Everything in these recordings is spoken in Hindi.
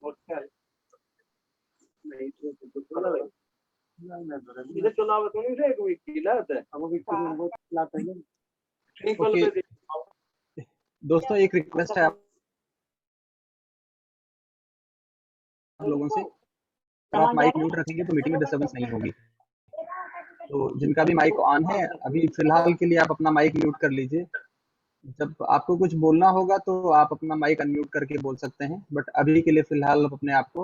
ओके दोस्तों, एक रिक्वेस्ट है आप लोगों से, अगर आप माइक म्यूट रखेंगे तो मीटिंग में डिस्टर्बेंस नहीं होगी। तो जिनका भी माइक ऑन है, अभी फिलहाल के लिए आप अपना माइक म्यूट कर लीजिए। जब आपको कुछ बोलना होगा तो आप अपना माइक अनम्यूट करके बोल सकते हैं, बट अभी के लिए फिलहाल आप अपने आप को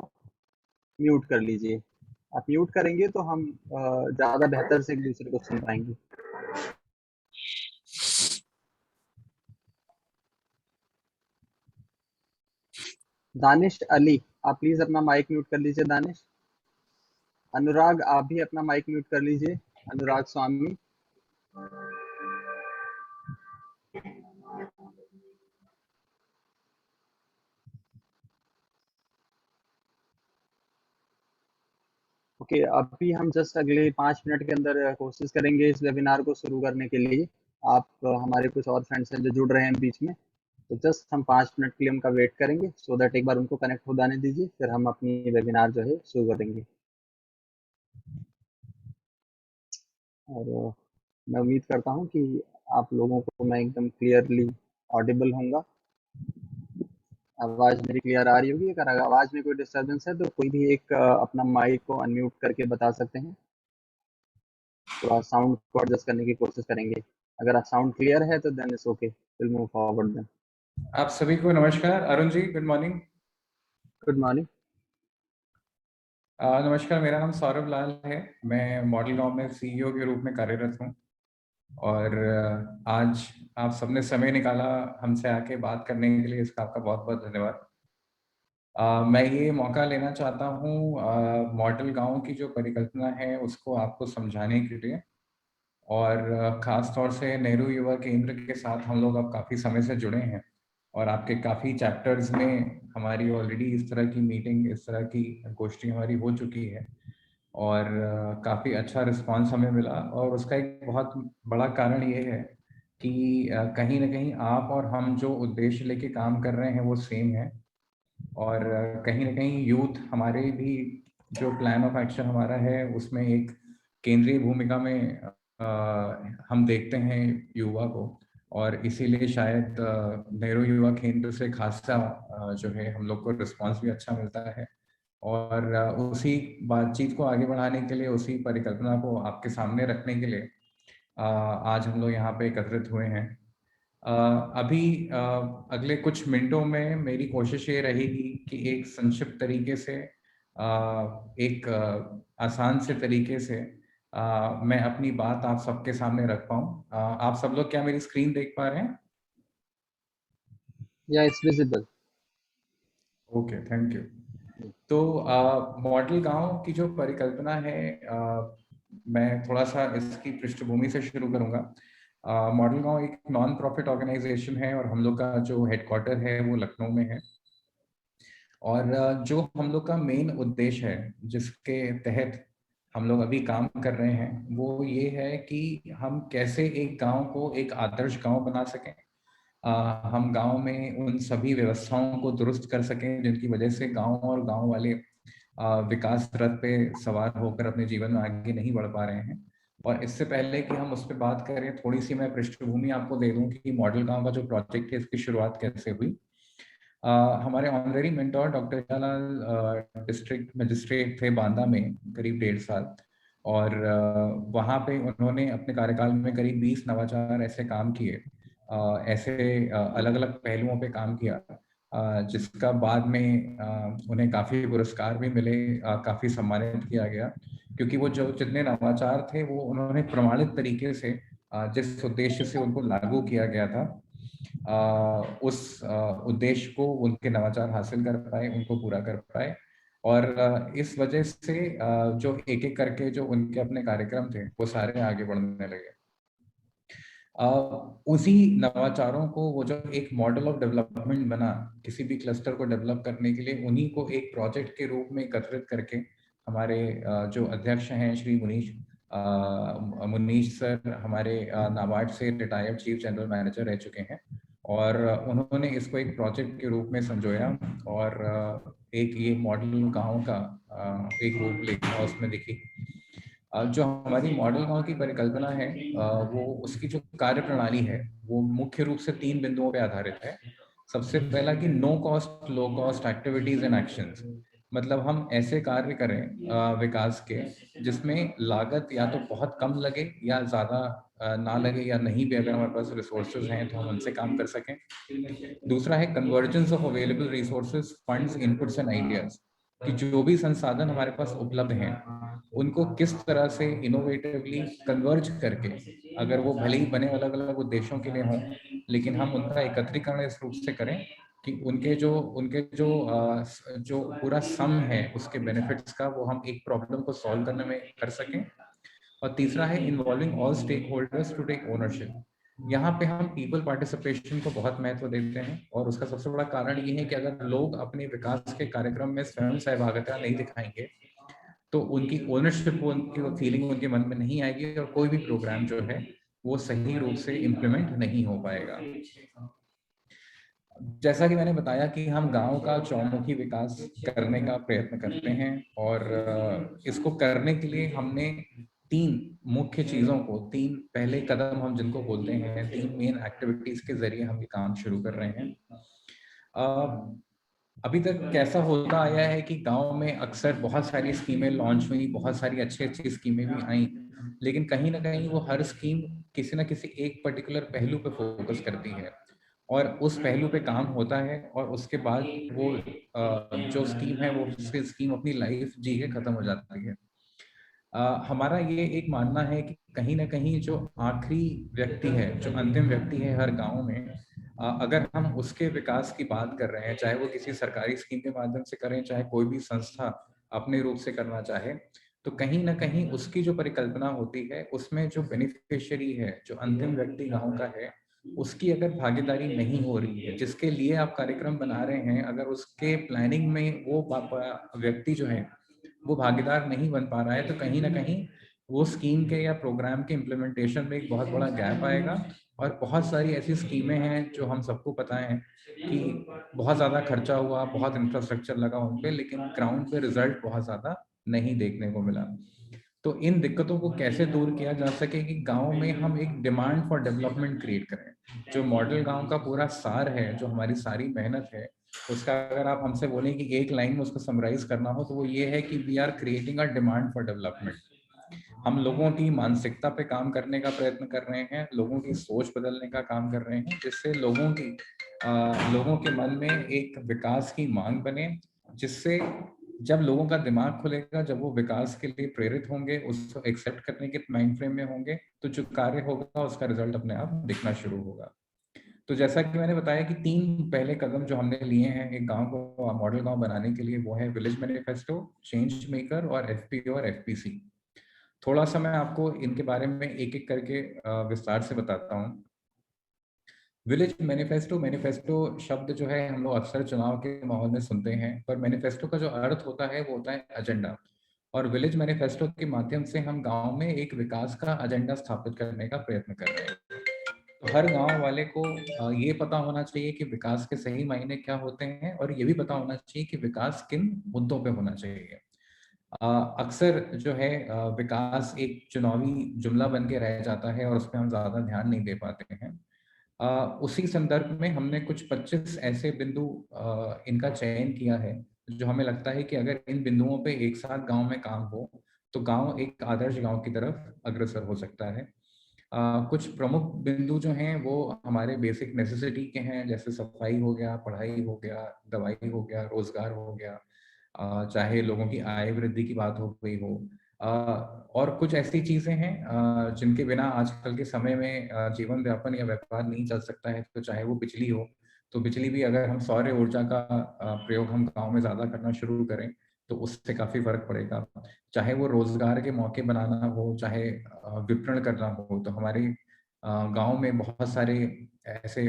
म्यूट कर लीजिए। आप म्यूट करेंगे तो हम ज़्यादा बेहतर से एक दूसरे को सुन पाएंगे। दानिश अली, आप प्लीज अपना माइक म्यूट कर लीजिए। दानिश। अनुराग, आप भी अपना माइक म्यूट कर लीजिए। अनुराग स्वामी। ओके, अभी हम जस्ट अगले 5 मिनट के अंदर कोशिश करेंगे इस वेबिनार को शुरू करने के लिए। आप हमारे कुछ और फ्रेंड्स हैं जो जुड़ रहे हैं बीच में, तो जस्ट हम 5 मिनट के लिए उनका वेट करेंगे, सो दैट एक बार उनको कनेक्ट हो जाने दीजिए, फिर हम अपनी वेबिनार जो है शुरू करेंगे। और मैं उम्मीद करता हूँ कि आप लोगों को मैं एकदम क्लियरली ऑडिबल होऊंगा। आवाज़ मेरी क्लियर आ रही होगी। अगर आवाज़ में कोई डिस्टर्बेंस है तो कोई भी एक अपना माइक को अनम्यूट करके बता सकते हैं। थोड़ा साउंड को एडजस्ट करने की कोशिश करेंगे। अगर साउंड क्लियर है तो then it's okay, will move forward then. आप सभी को नमस्कार। Arun ji, good morning. Good morning. नमस्कार, मेरा नाम सौरभ लाल है। मैं मॉडल गांव में सीईओ के रूप में कार्यरत हूं और आज आप सबने समय निकाला हमसे आके बात करने के लिए, इसका आपका बहुत बहुत धन्यवाद। मैं ये मौका लेना चाहता हूँ मॉडल गांव की जो परिकल्पना है उसको आपको समझाने के लिए, और ख़ास तौर से नेहरू युवा केंद्र के साथ हम लोग अब काफ़ी समय से जुड़े हैं और आपके काफ़ी चैप्टर्स में हमारी ऑलरेडी इस तरह की मीटिंग, इस तरह की गोष्ठी हमारी हो चुकी है और काफ़ी अच्छा रिस्पांस हमें मिला। और उसका एक बहुत बड़ा कारण ये है कि कहीं ना कहीं आप और हम जो उद्देश्य लेके काम कर रहे हैं वो सेम है, और कहीं ना कहीं यूथ हमारे भी जो प्लान ऑफ एक्शन हमारा है उसमें एक केंद्रीय भूमिका में हम देखते हैं युवा को, और इसीलिए शायद नेहरू युवा केंद्र से खासा जो है हम लोग को रिस्पांस भी अच्छा मिलता है। और उसी बातचीत को आगे बढ़ाने के लिए, उसी परिकल्पना को आपके सामने रखने के लिए आज हम लोग यहाँ पे एकत्रित हुए हैं। अभी अगले कुछ मिनटों में मेरी कोशिश ये रहेगी कि एक संक्षिप्त तरीके से, एक आसान से तरीके से मैं अपनी बात आप सबके सामने रख पाऊँ। आप सब लोग क्या मेरी स्क्रीन देख पा रहे हैं? या it's visible. Okay, thank you. तो मॉडल गांव की जो परिकल्पना है, मैं थोड़ा सा इसकी पृष्ठभूमि से शुरू करूंगा। मॉडल गांव एक नॉन प्रॉफिट ऑर्गेनाइजेशन है और हम लोग का जो हेडक्वार्टर है वो लखनऊ में है। और जो हम लोग का मेन उद्देश्य है जिसके तहत हम लोग अभी काम कर रहे हैं वो ये है कि हम कैसे एक गांव को एक आदर्श गांव बना सकें। हम गांव में उन सभी व्यवस्थाओं को दुरुस्त कर सकें जिनकी वजह से गांव और गांव वाले विकास रथ पे सवार होकर अपने जीवन में आगे नहीं बढ़ पा रहे हैं। और इससे पहले कि हम उस पर बात करें, थोड़ी सी मैं पृष्ठभूमि आपको दे दूं कि मॉडल गांव का जो प्रोजेक्ट है इसकी शुरुआत कैसे हुई। हमारे honorary mentor doctor Jawaharlal district magistrate थे बांदा में करीब 1.5 साल, और वहाँ पे उन्होंने अपने कार्यकाल में करीब 20 नवाचार ऐसे काम किए, ऐसे अलग अलग पहलुओं पे काम किया, जिसका बाद में उन्हें काफ़ी पुरस्कार भी मिले, काफ़ी सम्मानित किया गया, क्योंकि वो जो जितने नवाचार थे वो उन्होंने प्रमाणित तरीके से जिस उद्देश्य से उनको लागू किया गया था उस उद्देश्य को उनके नवाचार हासिल कर पाए, उनको पूरा कर पाए। और इस वजह से जो एक एक करके जो उनके अपने कार्यक्रम थे वो सारे आगे बढ़ने लगे। उसी नवाचारों को वो जो एक मॉडल ऑफ डेवलपमेंट बना किसी भी क्लस्टर को डेवलप करने के लिए, उन्हीं को एक प्रोजेक्ट के रूप में एकत्रित करके हमारे जो अध्यक्ष हैं श्री मुनीश सर हमारे नाबार्ड से रिटायर्ड चीफ जनरल मैनेजर रह चुके हैं, और उन्होंने इसको एक प्रोजेक्ट के रूप में संजोया और एक ये मॉडल गांव का एक रूपरेखा उसमें दिखी। जो हमारी मॉडल गांव की परिकल्पना है, वो उसकी जो कार्य प्रणाली है वो मुख्य रूप से 3 बिंदुओं पे आधारित है। सबसे पहला कि no cost low cost activities and actions, मतलब हम ऐसे कार्य करें विकास के जिसमें लागत या तो बहुत कम लगे या ज़्यादा ना लगे, या नहीं भी अगर हमारे पास रिसोर्सेज हैं तो हम उनसे काम कर सकें। दूसरा है convergence of available resources funds inputs and ideas, कि जो भी संसाधन हमारे पास उपलब्ध हैं उनको किस तरह से इनोवेटिवली कन्वर्ज करके, अगर वो भले ही बने अलग अलग उद्देश्यों के लिए हों, लेकिन हम उनका एकत्रीकरण इस रूप से करें कि जो पूरा सम है उसके बेनिफिट्स का वो हम एक प्रॉब्लम को सॉल्व करने में कर सकें। और तीसरा है involving all stakeholders to take ownership. यहाँ पे हम पीपल पार्टिसिपेशन को बहुत महत्व देते हैं, और उसका सबसे बड़ा कारण ये है कि अगर लोग अपने विकास के कार्यक्रम में स्वयं सहभागिता नहीं दिखाएंगे तो उनकी ओनरशिप, उनकी फीलिंग उनके मन में नहीं आएगी, और कोई भी प्रोग्राम जो है वो सही रूप से इम्प्लीमेंट नहीं हो पाएगा। जैसा कि मैंने बताया कि हम गांव का चौमुखी विकास करने का प्रयत्न करते हैं, और इसको करने के लिए हमने 3 मुख्य चीजों को, 3 पहले कदम हम जिनको बोलते हैं, 3 मेन एक्टिविटीज के जरिए हम ये काम शुरू कर रहे हैं। अभी तक कैसा होता आया है कि गांव में अक्सर बहुत सारी स्कीमें लॉन्च हुई, बहुत सारी अच्छी अच्छी स्कीमें भी आई, लेकिन कहीं ना कहीं वो हर स्कीम किसी ना किसी एक पर्टिकुलर पहलू पे फोकस करती है, और उस पहलू पे काम होता है, और उसके बाद वो जो स्कीम है वो स्कीम अपनी लाइफ जी के खत्म हो जाती है। हमारा ये एक मानना है कि कहीं ना कहीं जो आखिरी व्यक्ति है, जो अंतिम व्यक्ति है हर गांव में, अगर हम उसके विकास की बात कर रहे हैं, चाहे वो किसी सरकारी स्कीम के माध्यम से करें, चाहे कोई भी संस्था अपने रूप से करना चाहे, तो कहीं ना कहीं उसकी जो परिकल्पना होती है उसमें जो बेनिफिशियरी है, जो अंतिम व्यक्ति गांव का है, उसकी अगर भागीदारी नहीं हो रही है, जिसके लिए आप कार्यक्रम बना रहे हैं, अगर उसके प्लानिंग में वो व्यक्ति जो है वो भागीदार नहीं बन पा रहा है, तो कहीं ना कहीं वो स्कीम के या प्रोग्राम के इम्प्लीमेंटेशन में एक बहुत बड़ा गैप आएगा। और बहुत सारी ऐसी स्कीमें हैं जो हम सबको पता है कि बहुत ज़्यादा खर्चा हुआ, बहुत इंफ्रास्ट्रक्चर लगा उन पे, लेकिन ग्राउंड पे रिजल्ट बहुत ज़्यादा नहीं देखने को मिला। तो इन दिक्कतों को कैसे दूर किया जा सके कि गांव में हम एक डिमांड फॉर डेवलपमेंट क्रिएट करें। जो मॉडल गांव का पूरा सार है, जो हमारी सारी मेहनत है, उसका अगर आप हमसे बोलें कि एक लाइन में उसको समराइज करना हो, तो वो ये है कि we are creating a demand for development. हम लोगों की मानसिकता पे काम करने का प्रयत्न कर रहे हैं, लोगों की सोच बदलने का काम कर रहे हैं, जिससे लोगों के मन में एक विकास की मांग बने, जिससे जब लोगों का दिमाग खुलेगा, जब वो विकास के लिए प्रेरित होंगे, उसको एक्सेप्ट करने के माइंड फ्रेम में होंगे, तो जो कार्य होगा उसका रिजल्ट अपने आप दिखना शुरू होगा। तो जैसा कि मैंने बताया कि 3 पहले कदम जो हमने लिए हैं एक गांव को मॉडल गांव बनाने के लिए, वो है विलेज मैनिफेस्टो, चेंज मेकर और एफपीओ और एफपीसी। थोड़ा सा मैं आपको इनके बारे में एक एक करके विस्तार से बताता हूँ। विलेज मैनिफेस्टो, मैनिफेस्टो शब्द जो है हम लोग अक्सर चुनाव के माहौल में सुनते हैं, पर मैनिफेस्टो का जो अर्थ होता है वो होता है एजेंडा। और विलेज मैनिफेस्टो के माध्यम से हम गांव में एक विकास का एजेंडा स्थापित करने का प्रयत्न कर रहे हैं। तो हर गांव वाले को ये पता होना चाहिए कि विकास के सही मायने क्या होते हैं, और ये भी पता होना चाहिए कि विकास किन मुद्दों पे होना चाहिए। अक्सर जो है विकास एक चुनावी जुमला बन के रह जाता है, और उस पर हम ज़्यादा ध्यान नहीं दे पाते हैं। उसी संदर्भ में हमने कुछ 25 ऐसे बिंदु इनका चयन किया है, जो हमें लगता है कि अगर इन बिंदुओं पे एक साथ गांव में काम हो तो गांव एक आदर्श गांव की तरफ अग्रसर हो सकता है। कुछ प्रमुख बिंदु जो हैं वो हमारे बेसिक नेसेसिटी के हैं, जैसे सफाई हो गया, पढ़ाई हो गया, दवाई हो गया, रोजगार हो गया, चाहे लोगों की आय वृद्धि की बात हो गई हो, और कुछ ऐसी चीजें हैं जिनके बिना आजकल के समय में जीवन यापन या व्यापार नहीं चल सकता है। तो चाहे वो बिजली हो, तो बिजली भी अगर हम सौर ऊर्जा का प्रयोग हम गांव में ज्यादा करना शुरू करें तो उससे काफी फर्क पड़ेगा। चाहे वो रोजगार के मौके बनाना हो, चाहे विपणन करना हो, तो हमारे गांव में बहुत सारे ऐसे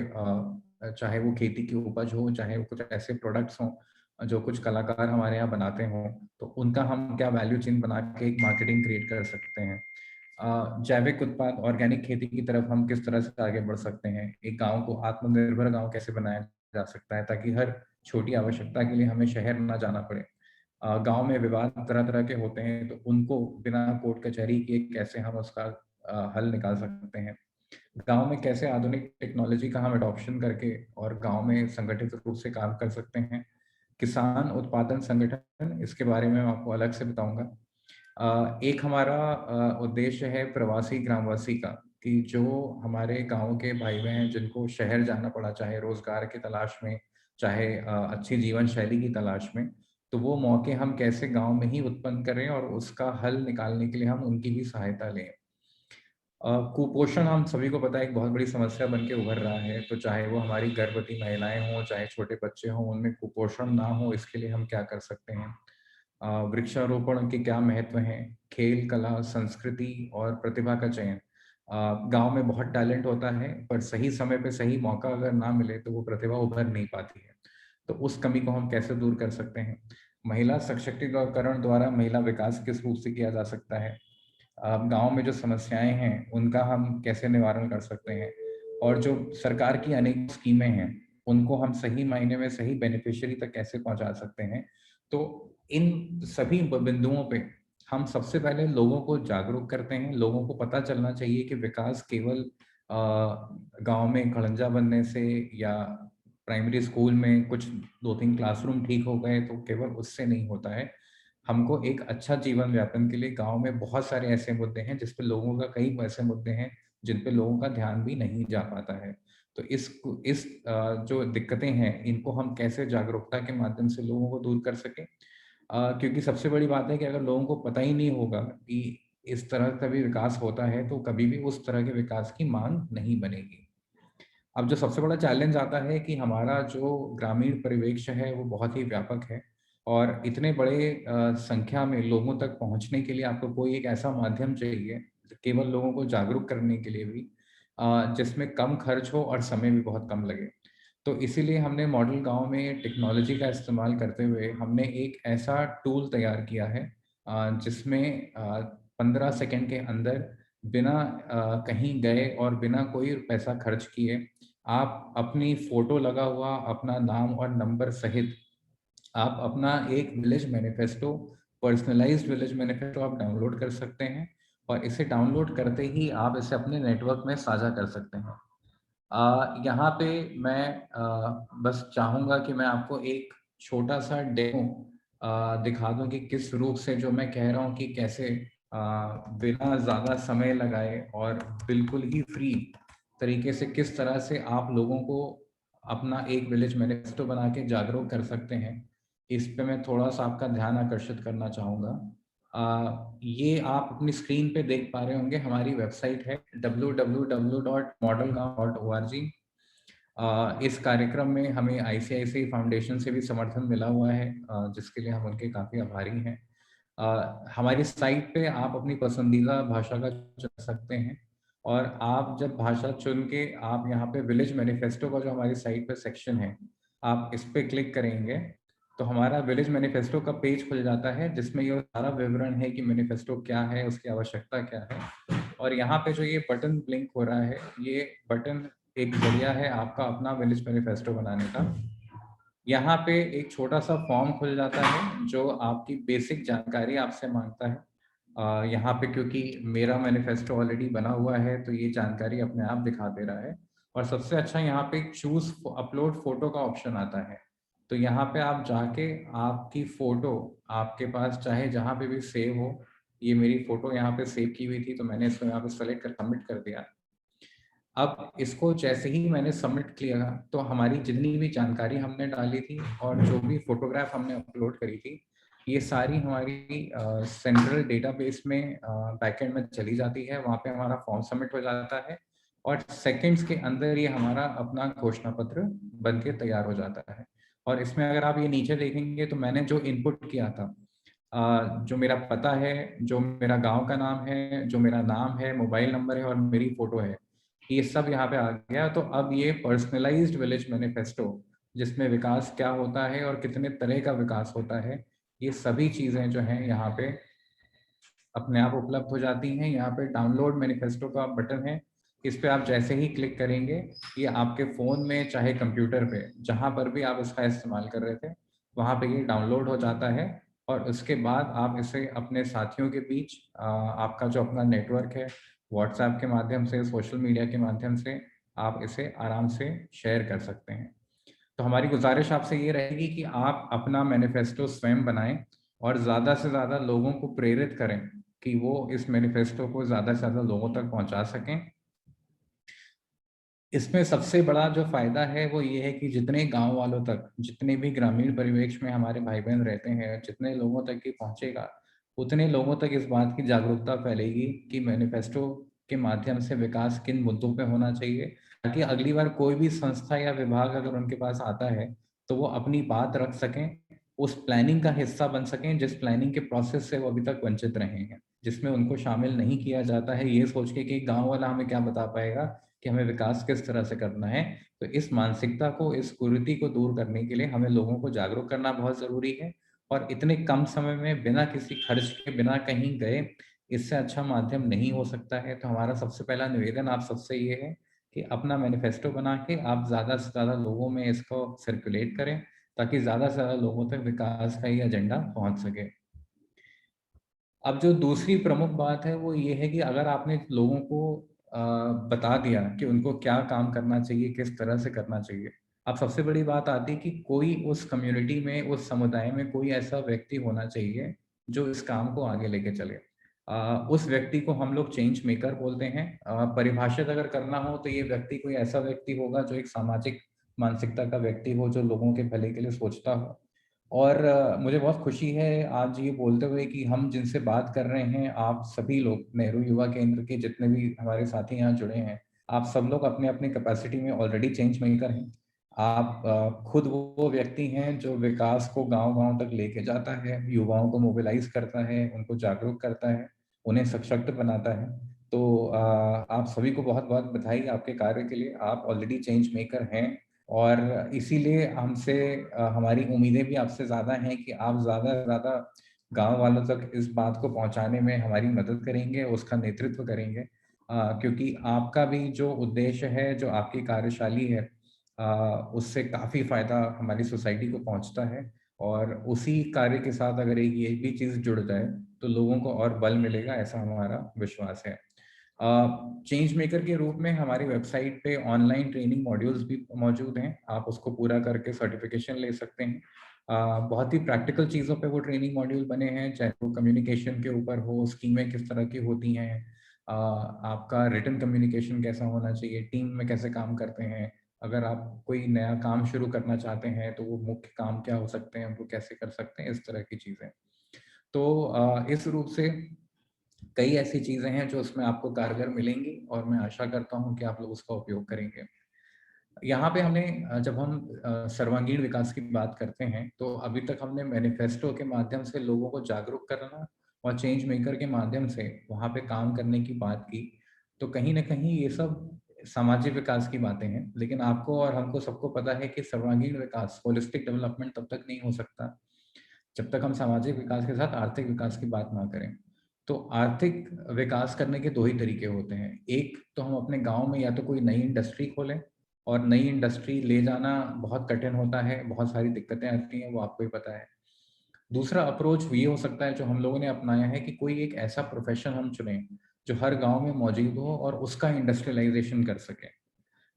चाहे वो खेती की उपज हो, चाहे वो कुछ ऐसे प्रोडक्ट्स हों जो कुछ कलाकार हमारे यहाँ बनाते हों, तो उनका हम क्या वैल्यू चेन बना के एक मार्केटिंग क्रिएट कर सकते हैं। जैविक उत्पाद, ऑर्गेनिक खेती की तरफ हम किस तरह से आगे बढ़ सकते हैं, एक गांव को आत्मनिर्भर गांव कैसे बनाया जा सकता है, ताकि हर छोटी आवश्यकता के लिए हमें शहर ना जाना पड़े। गांव में विवाद तरह तरह के होते हैं, तो उनको बिना कोर्ट कचहरी के कैसे हम उसका हल निकाल सकते हैं। गांव में कैसे आधुनिक टेक्नोलॉजी का हम अडॉप्शन करके और गांव में संगठित रूप से काम कर सकते हैं। किसान उत्पादन संगठन, इसके बारे में मैं आपको अलग से बताऊंगा। एक हमारा उद्देश्य है प्रवासी ग्रामवासी का, कि जो हमारे गांव के भाई बहन हैं जिनको शहर जाना पड़ा, चाहे रोजगार की तलाश में, चाहे अच्छी जीवन शैली की तलाश में, तो वो मौके हम कैसे गांव में ही उत्पन्न करें और उसका हल निकालने के लिए हम उनकी भी सहायता लें। कुपोषण हम सभी को पता है एक बहुत बड़ी समस्या बन के उभर रहा है, तो चाहे वो हमारी गर्भवती महिलाएं हों, चाहे छोटे बच्चे हों, उनमें कुपोषण ना हो इसके लिए हम क्या कर सकते हैं। वृक्षारोपण के क्या महत्व हैं, खेल, कला, संस्कृति और प्रतिभा का चयन। गांव में बहुत टैलेंट होता है, पर सही समय पे सही मौका अगर ना मिले तो वो प्रतिभा उभर नहीं पाती है। तो उस कमी को हम कैसे दूर कर सकते हैं। महिला सशक्तिकरण द्वारा महिला विकास किस रूप से किया जा सकता है। गांव में जो समस्याएं हैं उनका हम कैसे निवारण कर सकते हैं, और जो सरकार की अनेक स्कीमें हैं उनको हम सही मायने में सही बेनिफिशियरी तक कैसे पहुंचा सकते हैं। तो इन सभी बिंदुओं पे हम सबसे पहले लोगों को जागरूक करते हैं। लोगों को पता चलना चाहिए कि विकास केवल गांव में खड़ंजा बनने से या प्राइमरी स्कूल में कुछ 2-3 क्लासरूम ठीक हो गए तो केवल उससे नहीं होता है। हमको एक अच्छा जीवन यापन के लिए गांव में बहुत सारे ऐसे मुद्दे हैं जिस पे लोगों का, कई ऐसे मुद्दे हैं जिन पे लोगों का ध्यान भी नहीं जा पाता है। तो इस जो दिक्कतें हैं इनको हम कैसे जागरूकता के माध्यम से लोगों को दूर कर सकें। क्योंकि सबसे बड़ी बात है कि अगर लोगों को पता ही नहीं होगा कि इस तरह का भी विकास होता है तो कभी भी उस तरह के विकास की मांग नहीं बनेगी। अब जो सबसे बड़ा चैलेंज आता है कि हमारा जो ग्रामीण परिवेश है वो बहुत ही व्यापक है, और इतने बड़े संख्या में लोगों तक पहुंचने के लिए आपको कोई एक ऐसा माध्यम चाहिए, केवल लोगों को जागरूक करने के लिए भी, जिसमें कम खर्च हो और समय भी बहुत कम लगे। तो इसीलिए हमने मॉडल गांव में टेक्नोलॉजी का इस्तेमाल करते हुए हमने एक ऐसा टूल तैयार किया है जिसमें 15 सेकंड के अंदर बिना कहीं गए और बिना कोई पैसा खर्च किए आप अपनी फोटो लगा हुआ अपना नाम और नंबर सहित आप अपना एक village manifesto, personalised village manifesto आप डाउनलोड कर सकते हैं, और इसे डाउनलोड करते ही आप इसे अपने नेटवर्क में साझा कर सकते हैं। यहाँ पे मैं बस चाहूँगा कि मैं आपको एक छोटा सा डेमो दिखा दूँ कि किस रूप से जो मैं कह रहा हूँ कि कैसे बिना ज़्यादा समय लगाए और बिल्कुल ही फ्री तरीके से किस तरह से आप लोगों को अपना एक विलेज मैनिफेस्टो बना के जागरूक कर सकते हैं। इस पे मैं थोड़ा सा आपका ध्यान आकर्षित करना चाहूँगा। ये आप अपनी स्क्रीन पे देख पा रहे होंगे, हमारी वेबसाइट है www.modelgaon.org। इस कार्यक्रम में हमें आईसीआईसीआई फाउंडेशन से भी समर्थन मिला हुआ है, जिसके लिए हम उनके काफ़ी आभारी हैं। हमारी साइट पे आप अपनी पसंदीदा भाषा का चुन सकते हैं, और आप जब भाषा चुन के आप यहाँ पे विलेज मैनिफेस्टो का जो हमारी साइट पे सेक्शन है, आप इस पे क्लिक करेंगे तो हमारा विलेज मैनिफेस्टो का पेज खुल जाता है, जिसमें ये सारा विवरण है कि मैनिफेस्टो क्या है, उसकी आवश्यकता क्या है। और यहाँ पे जो ये बटन ब्लिंक हो रहा है, ये बटन एक जरिया है आपका अपना विलेज मैनिफेस्टो बनाने का। यहाँ पे एक छोटा सा फॉर्म खुल जाता है जो आपकी बेसिक जानकारी आपसे मांगता है। यहाँ पे क्योंकि मेरा मैनिफेस्टो ऑलरेडी बना हुआ है तो ये जानकारी अपने आप दिखा दे रहा है। और सबसे अच्छा यहाँ पे चूज अपलोड फोटो का ऑप्शन आता है, तो यहाँ पे आप जाके आपकी फोटो आपके पास चाहे जहाँ पे भी सेव हो, ये मेरी फोटो यहाँ पे सेव की हुई थी तो मैंने इसको यहाँ पे सेलेक्ट कर सबमिट कर दिया। अब इसको जैसे ही मैंने सबमिट किया तो हमारी जितनी भी जानकारी हमने डाली थी और जो भी फोटोग्राफ हमने अपलोड करी थी, ये सारी हमारी सेंट्रल डेटाबेस में बैकएंड में चली जाती है। वहाँ पे हमारा फॉर्म सबमिट हो जाता है और सेकंड्स के अंदर ये हमारा अपना घोषणा पत्र बन के तैयार हो जाता है। और इसमें अगर आप ये नीचे देखेंगे तो मैंने जो इनपुट किया था, जो मेरा पता है, जो मेरा गांव का नाम है, जो मेरा नाम है, मोबाइल नंबर है और मेरी फोटो है, ये सब यहाँ पे आ गया। तो अब ये पर्सनलाइज्ड विलेज मैनिफेस्टो, जिसमें विकास क्या होता है और कितने तरह का विकास होता है, ये सभी चीजें जो हैं यहाँ पे अपने आप उपलब्ध हो जाती हैं। यहाँ पे डाउनलोड मैनिफेस्टो का बटन है, इस पे आप जैसे ही क्लिक करेंगे, ये आपके फ़ोन में चाहे कंप्यूटर पे, जहाँ पर भी आप इसका इस्तेमाल कर रहे थे, वहाँ पे ये डाउनलोड हो जाता है और उसके बाद आप इसे अपने साथियों के बीच आपका जो अपना नेटवर्क है, व्हाट्सएप के माध्यम से, सोशल मीडिया के माध्यम से आप इसे आराम से शेयर कर सकते हैं। तो हमारी गुज़ारिश आपसे ये रहेगी कि आप अपना मैनिफेस्टो स्वयं बनाएँ और ज़्यादा से ज़्यादा लोगों को प्रेरित करें कि वो इस मैनिफेस्टो को ज़्यादा से ज़्यादा लोगों तक पहुँचा सकें। इसमें सबसे बड़ा जो फ़ायदा है वो ये है कि जितने गाँव वालों तक, जितने भी ग्रामीण परिवेश में हमारे भाई-बहन रहते हैं, जितने लोगों तक ये पहुँचेगा, उतने लोगों तक इस बात की जागरूकता फैलेगी कि मैनिफेस्टो के माध्यम से विकास किन मुद्दों पे होना चाहिए, ताकि अगली बार कोई भी संस्था या विभाग अगर उनके पास आता है, तो वो अपनी बात रख सकें, उस प्लानिंग का हिस्सा बन सकें, जिस प्लानिंग के प्रोसेस से वो अभी तक वंचित रहे हैं, जिसमें उनको शामिल नहीं किया जाता है, ये सोच के कि गाँव वाला हमें क्या बता पाएगा कि हमें विकास किस तरह से करना है। तो इस मानसिकता को, इस कुरीति को दूर करने के लिए हमें लोगों को जागरूक करना बहुत ज़रूरी है और इतने कम समय में बिना किसी खर्च के, बिना कहीं गए, इससे अच्छा माध्यम नहीं हो सकता है। तो हमारा सबसे पहला निवेदन आप सबसे ये है कि अपना मैनिफेस्टो बना के आप ज़्यादा से ज़्यादा लोगों में इसको सर्कुलेट करें, ताकि ज़्यादा से ज़्यादा लोगों तक विकास का ये एजेंडा पहुँच सके। अब जो दूसरी प्रमुख बात है वो ये है कि अगर आपने लोगों को बता दिया कि उनको क्या काम करना चाहिए, किस तरह से करना चाहिए। अब सबसे बड़ी बात आती है कि कोई उस कम्युनिटी में, उस समुदाय में कोई ऐसा व्यक्ति होना चाहिए जो इस काम को आगे लेके चले। उस व्यक्ति को हम लोग चेंज मेकर बोलते हैं। परिभाषित अगर करना हो तो ये व्यक्ति कोई ऐसा व्यक्ति होगा जो एक सामाजिक मानसिकता का व्यक्ति हो, जो लोगों के भले के लिए सोचता हो। और मुझे बहुत खुशी है आज ये बोलते हुए कि हम जिनसे बात कर रहे हैं, आप सभी लोग नेहरू युवा केंद्र के जितने भी हमारे साथी यहाँ जुड़े हैं, आप सब लोग अपने-अपने कैपेसिटी में ऑलरेडी चेंज मेकर हैं। आप खुद वो व्यक्ति हैं जो विकास को गाँव-गाँव तक लेके जाता है, युवाओं को मोबिलाइज़ करता है, उनको जागरूक करता है, उन्हें सशक्त बनाता है। तो आप सभी को बहुत-बहुत बधाई आपके कार्य के लिए। आप ऑलरेडी चेंज मेकर हैं और इसीलिए हमसे हमारी उम्मीदें भी आपसे ज़्यादा हैं कि आप ज़्यादा से ज़्यादा गाँव वालों तक इस बात को पहुँचाने में हमारी मदद करेंगे, उसका नेतृत्व करेंगे। क्योंकि आपका भी जो उद्देश्य है, जो आपकी कार्यशैली है उससे काफ़ी फ़ायदा हमारी सोसाइटी को पहुँचता है और उसी कार्य के साथ अगर एक ये भी चीज़ जुड़ जाए, तो लोगों को और बल मिलेगा, ऐसा हमारा विश्वास है। चेंज मेकर के रूप में हमारी वेबसाइट पे ऑनलाइन ट्रेनिंग मॉड्यूल्स भी मौजूद हैं। आप उसको पूरा करके सर्टिफिकेशन ले सकते हैं। बहुत ही प्रैक्टिकल चीज़ों पे वो ट्रेनिंग मॉड्यूल बने हैं, चाहे वो कम्युनिकेशन के ऊपर हो, स्कीमें किस तरह की होती हैं, आपका रिटन कम्युनिकेशन कैसा होना चाहिए, टीम में कैसे काम करते हैं, अगर आप कोई नया काम शुरू करना चाहते हैं, तो वो मुख्य काम क्या हो सकते हैं, उनको कैसे कर सकते हैं, इस तरह की चीज़ें। तो इस रूप से कई ऐसी चीज़ें हैं जो उसमें आपको कारगर मिलेंगी और मैं आशा करता हूँ कि आप लोग उसका उपयोग करेंगे। यहाँ पे हमने जब हम सर्वांगीण विकास की बात करते हैं, तो अभी तक हमने मैनिफेस्टो के माध्यम से लोगों को जागरूक करना और चेंज मेकर के माध्यम से वहाँ पे काम करने की बात की। तो कहीं न कहीं ये सब सामाजिक विकास की बातें हैं, लेकिन आपको और हमको सबको पता है कि सर्वांगीण विकास, होलिस्टिक डेवलपमेंट तब तक नहीं हो सकता जब तक हम सामाजिक विकास के साथ आर्थिक विकास की बात ना करें। तो आर्थिक विकास करने के 2 ही तरीके होते हैं। एक तो हम अपने गाँव में या तो कोई नई इंडस्ट्री खोलें और नई इंडस्ट्री ले जाना बहुत कठिन होता है, बहुत सारी दिक्कतें आती हैं, वो आपको ही पता है। दूसरा अप्रोच ये हो सकता है जो हम लोगों ने अपनाया है कि कोई एक ऐसा प्रोफ़ेशन हम चुनें, जो हर गाँव में मौजूद हो और उसका इंडस्ट्रियलाइज़ेशन कर सकें।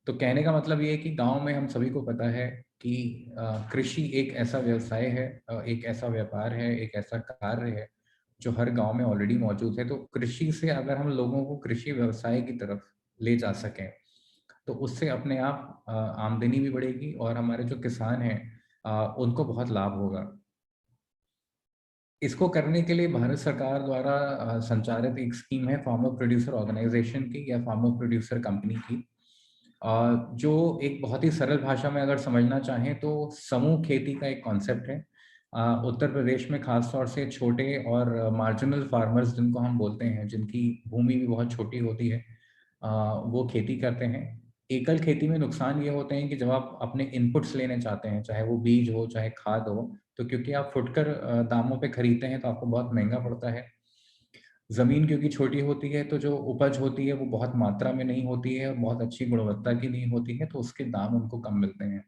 तो कहने का मतलब ये है कि गाँव में हम सभी को पता है कि कृषि एक ऐसा व्यवसाय है, एक ऐसा व्यापार है, एक ऐसा कार्य है, जो हर गाँव में ऑलरेडी मौजूद है। तो कृषि से अगर हम लोगों को कृषि व्यवसाय की तरफ ले जा सकें, तो उससे अपने आप आमदनी भी बढ़ेगी और हमारे जो किसान हैं उनको बहुत लाभ होगा। इसको करने के लिए भारत सरकार द्वारा संचालित एक स्कीम है फार्मर प्रोड्यूसर ऑर्गेनाइजेशन की या फार्मर प्रोड्यूसर कंपनी की। जो एक बहुत ही सरल भाषा में अगर समझना चाहें तो समूह खेती का एक कॉन्सेप्ट है। उत्तर प्रदेश में खास तौर से छोटे और मार्जिनल फार्मर्स जिनको हम बोलते हैं, जिनकी भूमि भी बहुत छोटी होती है, वो खेती करते हैं। एकल खेती में नुकसान ये होते हैं कि जब आप अपने इनपुट्स लेने चाहते हैं, चाहे वो बीज हो, चाहे खाद हो, तो क्योंकि आप फुटकर दामों पे खरीदते हैं तो आपको बहुत महँगा पड़ता है। ज़मीन क्योंकि छोटी होती है तो जो उपज होती है वो बहुत मात्रा में नहीं होती है और बहुत अच्छी गुणवत्ता की नहीं होती है, तो उसके दाम उनको कम मिलते हैं।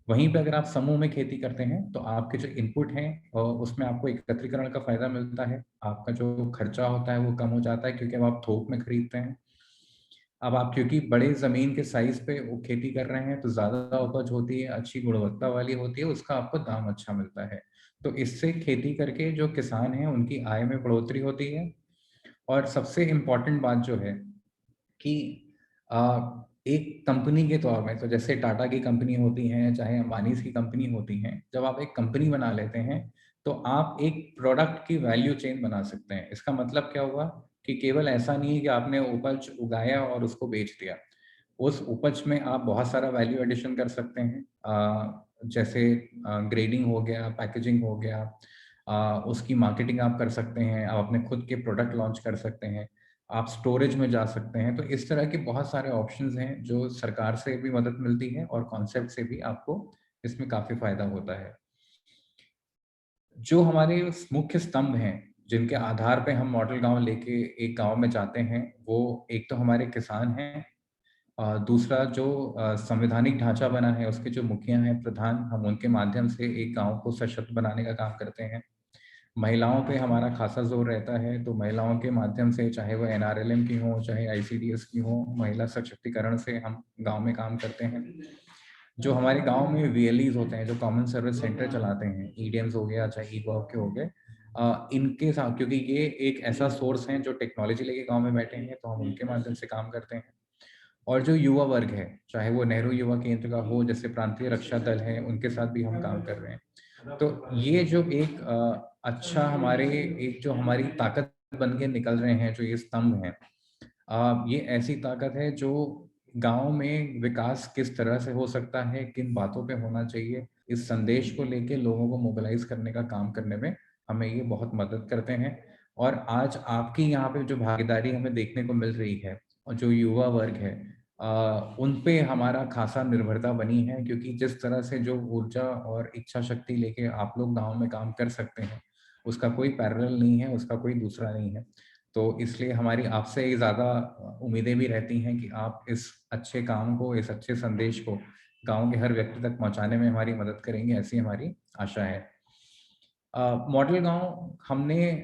वहीं पे अगर आप समूह में खेती करते हैं तो आपके जो इनपुट हैं उसमें आपको एकत्रीकरण का फ़ायदा मिलता है। आपका जो खर्चा होता है वो कम हो जाता है क्योंकि अब आप थोक में खरीदते हैं। अब आप क्योंकि बड़े ज़मीन के साइज़ पे वो खेती कर रहे हैं तो ज़्यादा उपज होती है, अच्छी गुणवत्ता वाली होती है, उसका आपको दाम अच्छा मिलता है। तो इससे खेती करके जो किसान हैं उनकी आय में बढ़ोतरी होती है। और सबसे इम्पोर्टेंट बात जो है कि एक कंपनी के तौर में, तो जैसे टाटा की कंपनी होती हैं, चाहे अंबानीज़ की कंपनी होती हैं, जब आप एक कंपनी बना लेते हैं, तो आप एक प्रोडक्ट की वैल्यू चेन बना सकते हैं। इसका मतलब क्या हुआ कि केवल ऐसा नहीं है कि आपने उपज उगाया और उसको बेच दिया। उस उपज में आप बहुत सारा वैल्यू एडिशन कर सकते हैं। जैसे ग्रेडिंग हो गया, पैकेजिंग हो गया, उसकी मार्केटिंग आप कर सकते हैं, आप अपने खुद के प्रोडक्ट लॉन्च कर सकते हैं, आप स्टोरेज में जा सकते हैं। तो इस तरह के बहुत सारे ऑप्शंस हैं जो सरकार से भी मदद मिलती है और कॉन्सेप्ट से भी आपको इसमें काफ़ी फ़ायदा होता है। जो हमारे मुख्य स्तंभ हैं, जिनके आधार पे हम मॉडल गाँव लेके एक गाँव में जाते हैं, वो एक तो हमारे किसान हैं। दूसरा जो संवैधानिक ढांचा बना है, उसके जो मुखिया हैं, प्रधान, हम उनके माध्यम से एक गाँव को सशक्त बनाने का काम करते हैं। महिलाओं पे हमारा खासा ज़ोर रहता है, तो महिलाओं के माध्यम से, चाहे वो एनआरएलएम की हों, चाहे आईसीडीएस की हों, महिला सशक्तिकरण से हम गाँव में काम करते हैं। जो हमारे गाँव में वीएलईज़ होते हैं, जो कॉमन सर्विस सेंटर चलाते हैं, ईडीएम्स हो गया, चाहे ई-गॉव के हो गए, इनके साथ, क्योंकि ये एक ऐसा सोर्स है जो टेक्नोलॉजी लेके गाँव में बैठे हैं, तो हम उनके माध्यम से काम करते हैं। और जो युवा वर्ग है, चाहे वो नेहरू युवा केंद्र का हो, जैसे प्रांतीय रक्षा दल है, उनके साथ भी हम काम कर रहे हैं। तो ये जो एक अच्छा हमारे एक जो हमारी ताकत बन के निकल रहे हैं, जो ये स्तंभ हैं, ये ऐसी ताकत है जो गाँव में विकास किस तरह से हो सकता है, किन बातों पे होना चाहिए, इस संदेश को लेके लोगों को मोबिलाइज़ करने का काम करने में हमें ये बहुत मदद करते हैं। और आज आपकी यहाँ पे जो भागीदारी हमें देखने को मिल रही है और जो युवा वर्ग है, उन पे हमारा खासा निर्भरता बनी है, क्योंकि जिस तरह से जो ऊर्जा और इच्छा शक्ति लेके आप लोग गाँव में काम कर सकते हैं, उसका कोई पैरेलल नहीं है, उसका कोई दूसरा नहीं है। तो इसलिए हमारी आपसे ज़्यादा उम्मीदें भी रहती हैं कि आप इस अच्छे काम को, इस अच्छे संदेश को गाँव के हर व्यक्ति तक पहुँचाने में हमारी मदद करेंगे, ऐसी हमारी आशा है। मॉडल गाँव हमने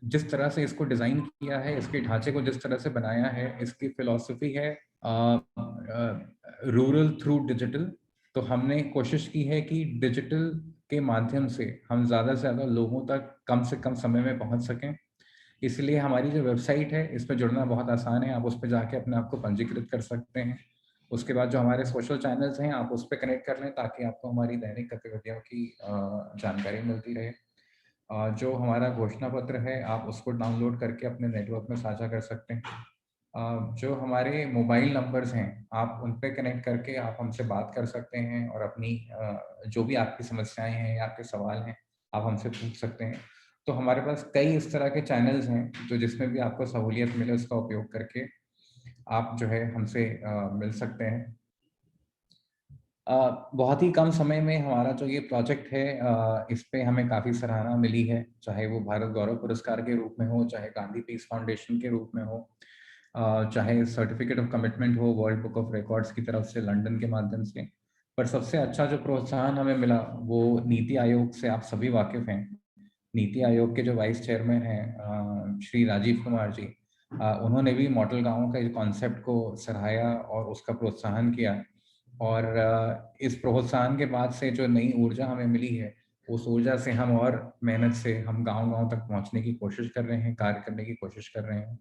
जिस तरह से इसको डिज़ाइन किया है, इसके ढांचे को जिस तरह से बनाया है, इसकी फ़िलॉसफ़ी है रूरल थ्रू डिजिटल। तो हमने कोशिश की है कि डिजिटल के माध्यम से हम ज़्यादा से ज़्यादा लोगों तक कम से कम समय में पहुँच सकें। इसलिए हमारी जो वेबसाइट है, इस पे जुड़ना बहुत आसान है, आप उस पे जाके अपने आप को पंजीकृत कर सकते हैं। उसके बाद जो हमारे सोशल चैनल्स हैं, आप उस पे कनेक्ट कर लें ताकि आपको हमारी दैनिक गतिविधियों की जानकारी मिलती रहे। जो हमारा घोषणा पत्र है, आप उसको डाउनलोड करके अपने नेटवर्क में साझा कर सकते हैं। जो हमारे मोबाइल नंबर्स हैं, आप उन पे कनेक्ट करके आप हमसे बात कर सकते हैं और अपनी जो भी आपकी समस्याएँ हैं या आपके सवाल हैं, आप हमसे पूछ सकते हैं। तो हमारे पास कई इस तरह के चैनल्स हैं, जो जिसमें भी आपको सहूलियत मिले उसका उपयोग करके आप जो है हमसे मिल सकते हैं। बहुत ही कम समय में हमारा जो ये प्रोजेक्ट है, इस पे हमें काफ़ी सराहना मिली है, चाहे वो भारत गौरव पुरस्कार के रूप में हो, चाहे गांधी पीस फाउंडेशन के रूप में हो, चाहे सर्टिफिकेट ऑफ कमिटमेंट हो वर्ल्ड बुक ऑफ रिकॉर्ड्स की तरफ से लंदन के माध्यम से। पर सबसे अच्छा जो प्रोत्साहन हमें मिला वो नीति आयोग से, आप सभी वाकिफ़ हैं। नीति आयोग के जो वाइस चेयरमैन हैं श्री राजीव कुमार जी, उन्होंने भी मॉडल गाँव का कॉन्सेप्ट को सराहाया और उसका प्रोत्साहन किया। और इस प्रोत्साहन के बाद से जो नई ऊर्जा हमें मिली है, उस ऊर्जा से हम और मेहनत से हम गाँव-गाँव तक पहुँचने की कोशिश कर रहे हैं, कार्य करने की कोशिश कर रहे हैं।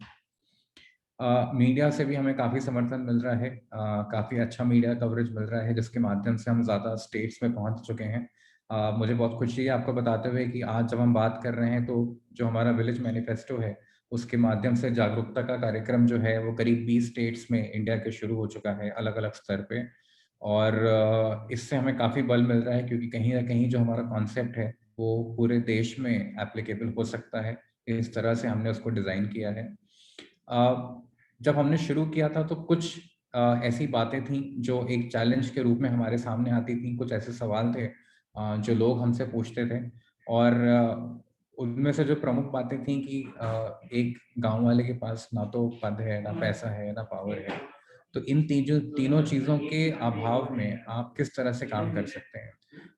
मीडिया से भी हमें काफ़ी समर्थन मिल रहा है, काफ़ी अच्छा मीडिया कवरेज मिल रहा है, जिसके माध्यम से हम ज़्यादा स्टेट्स में पहुँच चुके हैं। मुझे बहुत खुशी है आपको बताते हुए कि आज जब हम बात कर रहे हैं, तो जो हमारा विलेज मैनिफेस्टो है, उसके माध्यम से जागरूकता का कार्यक्रम जो है, वो करीब 20 स्टेट्स में इंडिया के शुरू हो चुका है, अलग-अलग स्तर पे। और इससे हमें काफ़ी बल मिल रहा है, क्योंकि कहीं न कहीं जो हमारा कॉन्सेप्ट है, वो पूरे देश में एप्लीकेबल हो सकता है। इस तरह से हमने उसको डिज़ाइन किया है। जब हमने शुरू किया था तो कुछ ऐसी बातें थीं जो एक चैलेंज के रूप में हमारे सामने आती थीं, कुछ ऐसे सवाल थे जो लोग हमसे पूछते थे। और उनमें से जो प्रमुख बातें थी कि एक गांव वाले के पास ना तो पद है, ना पैसा है, ना पावर है, तो इन तीनों चीज़ों के अभाव में आप किस तरह से काम कर सकते हैं।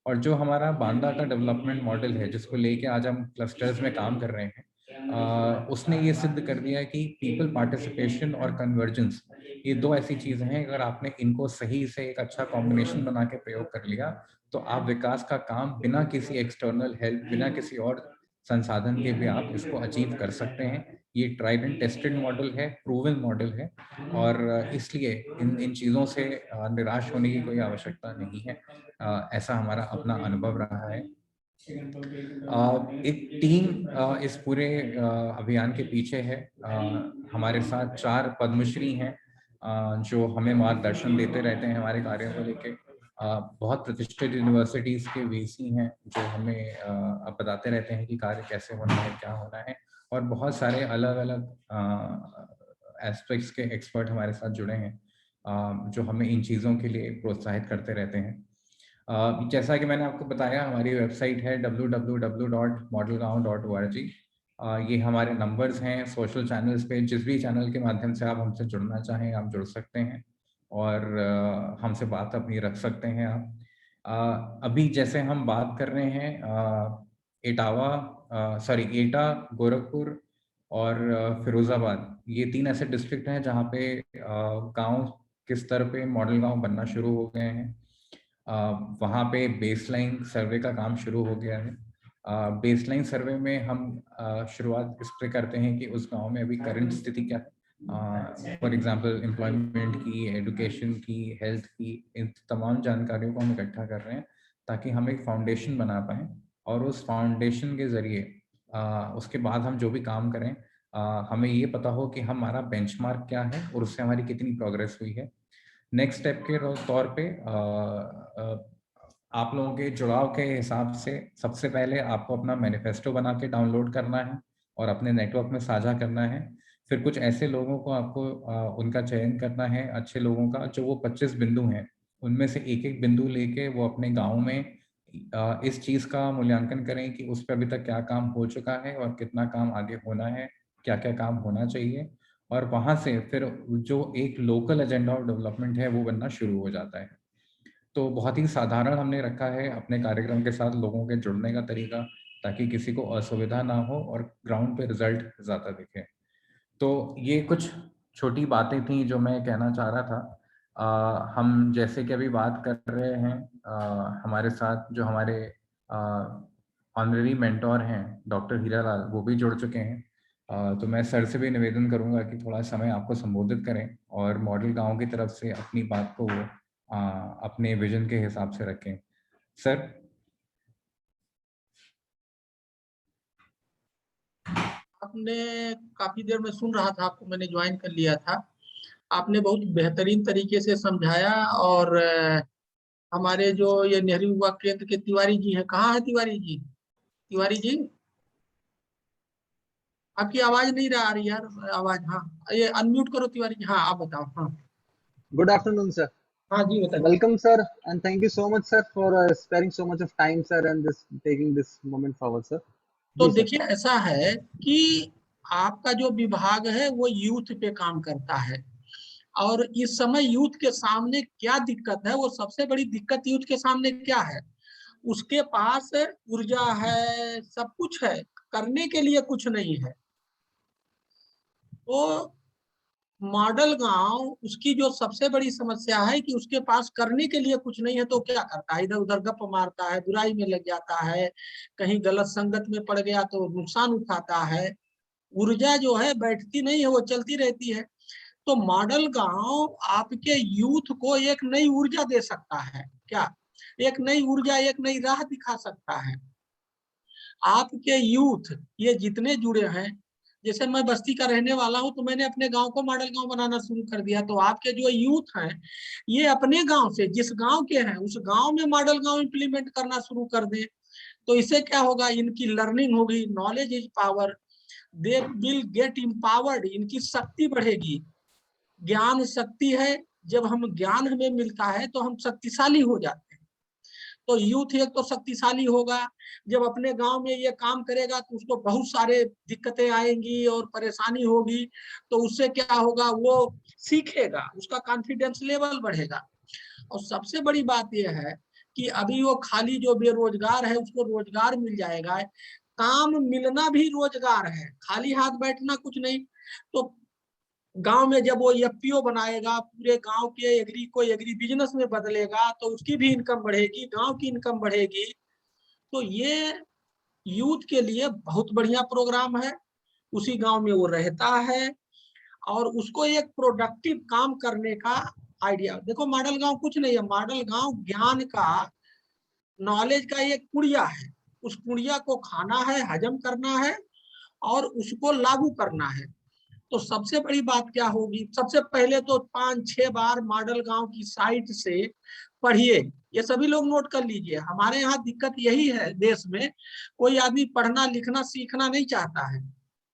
और जो हमारा बांदा का डेवलपमेंट मॉडल है, जिसको लेके आज हम क्लस्टर्स में काम कर रहे हैं, उसने ये सिद्ध कर दिया है कि पीपल पार्टिसिपेशन और कन्वर्जेंस, ये दो ऐसी चीज़ें हैं, अगर आपने इनको सही से एक अच्छा कॉम्बिनेशन बना के प्रयोग कर लिया, तो आप विकास का काम बिना किसी एक्सटर्नल हेल्प, बिना किसी और संसाधन के भी आप इसको अचीव कर सकते हैं। ये ट्राइड एंड टेस्टेड मॉडल है, प्रूवन मॉडल है, और इसलिए इन चीज़ों से निराश होने की कोई आवश्यकता नहीं है। ऐसा हमारा अपना अनुभव रहा है। एक टीम इस पूरे अभियान के पीछे है। हमारे साथ 4 पद्मश्री हैं जो हमें मार्गदर्शन देते रहते हैं हमारे कार्यों को लेके। बहुत प्रतिष्ठित यूनिवर्सिटीज़ के वीसी हैं जो हमें बताते रहते हैं कि कार्य कैसे होना है, क्या होना है, और बहुत सारे अलग अलग एस्पेक्ट्स के एक्सपर्ट हमारे साथ जुड़े हैं जो हमें इन चीज़ों के लिए प्रोत्साहित करते रहते हैं। जैसा कि मैंने आपको बताया, हमारी वेबसाइट है www.modelgaon.org। ये हमारे नंबर्स हैं। सोशल चैनल्स पे जिस भी चैनल के माध्यम से आप हमसे जुड़ना चाहें आप जुड़ सकते हैं, और हमसे बात अपनी रख सकते हैं आप। अभी जैसे हम बात कर रहे हैं एटा, गोरखपुर और फिरोजाबाद, ये 3 ऐसे डिस्ट्रिक्ट हैं जहाँ पे गांव के स्तर पे मॉडल गांव बनना शुरू हो गए हैं। वहाँ पे बेसलाइन सर्वे का काम शुरू हो गया है। बेसलाइन सर्वे में हम शुरुआत इस पे करते हैं कि उस गांव में अभी करंट स्थिति क्या है, फॉर एग्जांपल एम्प्लॉयमेंट की, एजुकेशन की, हेल्थ की, इन तमाम जानकारियों को हम इकट्ठा कर रहे हैं ताकि हम एक फाउंडेशन बना पाएँ, और उस फाउंडेशन के ज़रिए उसके बाद हम जो भी काम करें हमें ये पता हो कि हमारा बेंचमार्क क्या है और उससे हमारी कितनी प्रोग्रेस हुई है। नेक्स्ट स्टेप के तौर पे आप लोगों के जुड़ाव के हिसाब से सबसे पहले आपको अपना मैनिफेस्टो बना के डाउनलोड करना है और अपने नेटवर्क में साझा करना है। फिर कुछ ऐसे लोगों को आपको उनका चयन करना है, अच्छे लोगों का, जो वो 25 बिंदु हैं, उनमें से एक-एक बिंदु लेके वो अपने गाँव में इस चीज़ का मूल्यांकन करें कि उस पे अभी तक क्या काम हो चुका है और कितना काम आगे होना है, क्या-क्या काम होना चाहिए, और वहाँ से फिर जो एक लोकल एजेंडा ऑफ डेवलपमेंट है वो बनना शुरू हो जाता है। तो बहुत ही साधारण हमने रखा है अपने कार्यक्रम के साथ लोगों के जुड़ने का तरीका, ताकि किसी को असुविधा ना हो और ग्राउंड पे रिजल्ट ज़्यादा दिखे। तो ये कुछ छोटी बातें थी जो मैं कहना चाह रहा था। हम जैसे कि अभी बात कर रहे हैं, हमारे साथ जो हमारे ऑनरेरी मेंटोर हैं डॉक्टर हीरालाल, वो भी जुड़ चुके हैं। तो मैं सर से भी निवेदन करूंगा कि थोड़ा समय आपको संबोधित करें और मॉडल गांव की तरफ से अपनी बात को अपने विजन के हिसाब से रखें। सर। आपने काफी देर में सुन रहा था, आपको मैंने ज्वाइन कर लिया था। आपने बहुत बेहतरीन तरीके से समझाया। और हमारे जो ये नेहरू युवा केंद्र के तिवारी जी हैं, कहाँ है तिवारी जी? तिवारी जी, आपकी आवाज नहीं आ रही यार, आवाज। हाँ, ये अनम्यूट करो तिवारी जी। हाँ, आप बताओ। हाँ Good afternoon, sir. हाँ जी, बताइए। Welcome, sir, and thank you so much, sir, for sparing so much of time, sir, and this taking this moment forward, sir. तो जी सर। देखिए, ऐसा है कि आपका जो विभाग है वो यूथ पे काम करता है, और इस समय यूथ के सामने क्या दिक्कत है, वो सबसे बड़ी दिक्कत यूथ के सामने क्या है? उसके पास ऊर्जा है, सब कुछ है, करने के लिए कुछ नहीं है। तो मॉडल गांव, उसकी जो सबसे बड़ी समस्या है कि उसके पास करने के लिए कुछ नहीं है, तो क्या करता है? इधर उधर गप मारता है, बुराई में लग जाता है, कहीं गलत संगत में पड़ गया तो नुकसान उठाता है। ऊर्जा जो है बैठती नहीं है, वो चलती रहती है। तो मॉडल गांव आपके यूथ को एक नई ऊर्जा दे सकता है। क्या? एक नई ऊर्जा, एक नई राह दिखा सकता है। आपके यूथ ये जितने जुड़े हैं, जैसे मैं बस्ती का रहने वाला हूं, तो मैंने अपने गांव को मॉडल गांव बनाना शुरू कर दिया। तो आपके जो यूथ हैं, ये अपने गांव से, जिस गांव के हैं, उस गांव में मॉडल गांव इंप्लीमेंट करना शुरू कर दें। तो इससे क्या होगा? इनकी लर्निंग होगी, knowledge is power, they will get empowered, इनकी शक्ति बढ़ेगी। ज्ञान शक्ति है, जब हम ज्ञान हमें मिलता है तो हम शक्तिशाली हो जाते हैं। तो यूथ एक तो शक्तिशाली होगा, जब अपने गांव में ये काम करेगा तो उसको बहुत सारे दिक्कतें आएंगी और परेशानी होगी, तो उससे क्या होगा, वो सीखेगा, उसका कॉन्फिडेंस लेवल बढ़ेगा। और सबसे बड़ी बात यह है कि अभी वो खाली जो बेरोजगार है उसको रोजगार मिल जाएगा, काम मिलना भी रोजगार है, खाली हाथ बैठना कुछ नहीं। तो गांव में जब वो एफपीओ बनाएगा, पूरे गांव के एग्री को एग्री बिजनेस में बदलेगा, तो उसकी भी इनकम बढ़ेगी, गांव की इनकम बढ़ेगी। तो ये यूथ के लिए बहुत बढ़िया प्रोग्राम है। उसी गांव में वो रहता है और उसको एक प्रोडक्टिव काम करने का आइडिया। देखो मॉडल गांव कुछ नहीं है, मॉडल गांव ज्ञान का, नॉलेज का एक पुड़िया है। उस पुड़िया को खाना है, हजम करना है और उसको लागू करना है। तो सबसे बड़ी बात क्या होगी, सबसे पहले तो 5-6 बार मॉडल गांव की साइट से पढ़िए। ये सभी लोग नोट कर लीजिए, हमारे यहाँ दिक्कत यही है देश में, कोई आदमी पढ़ना लिखना सीखना नहीं चाहता है।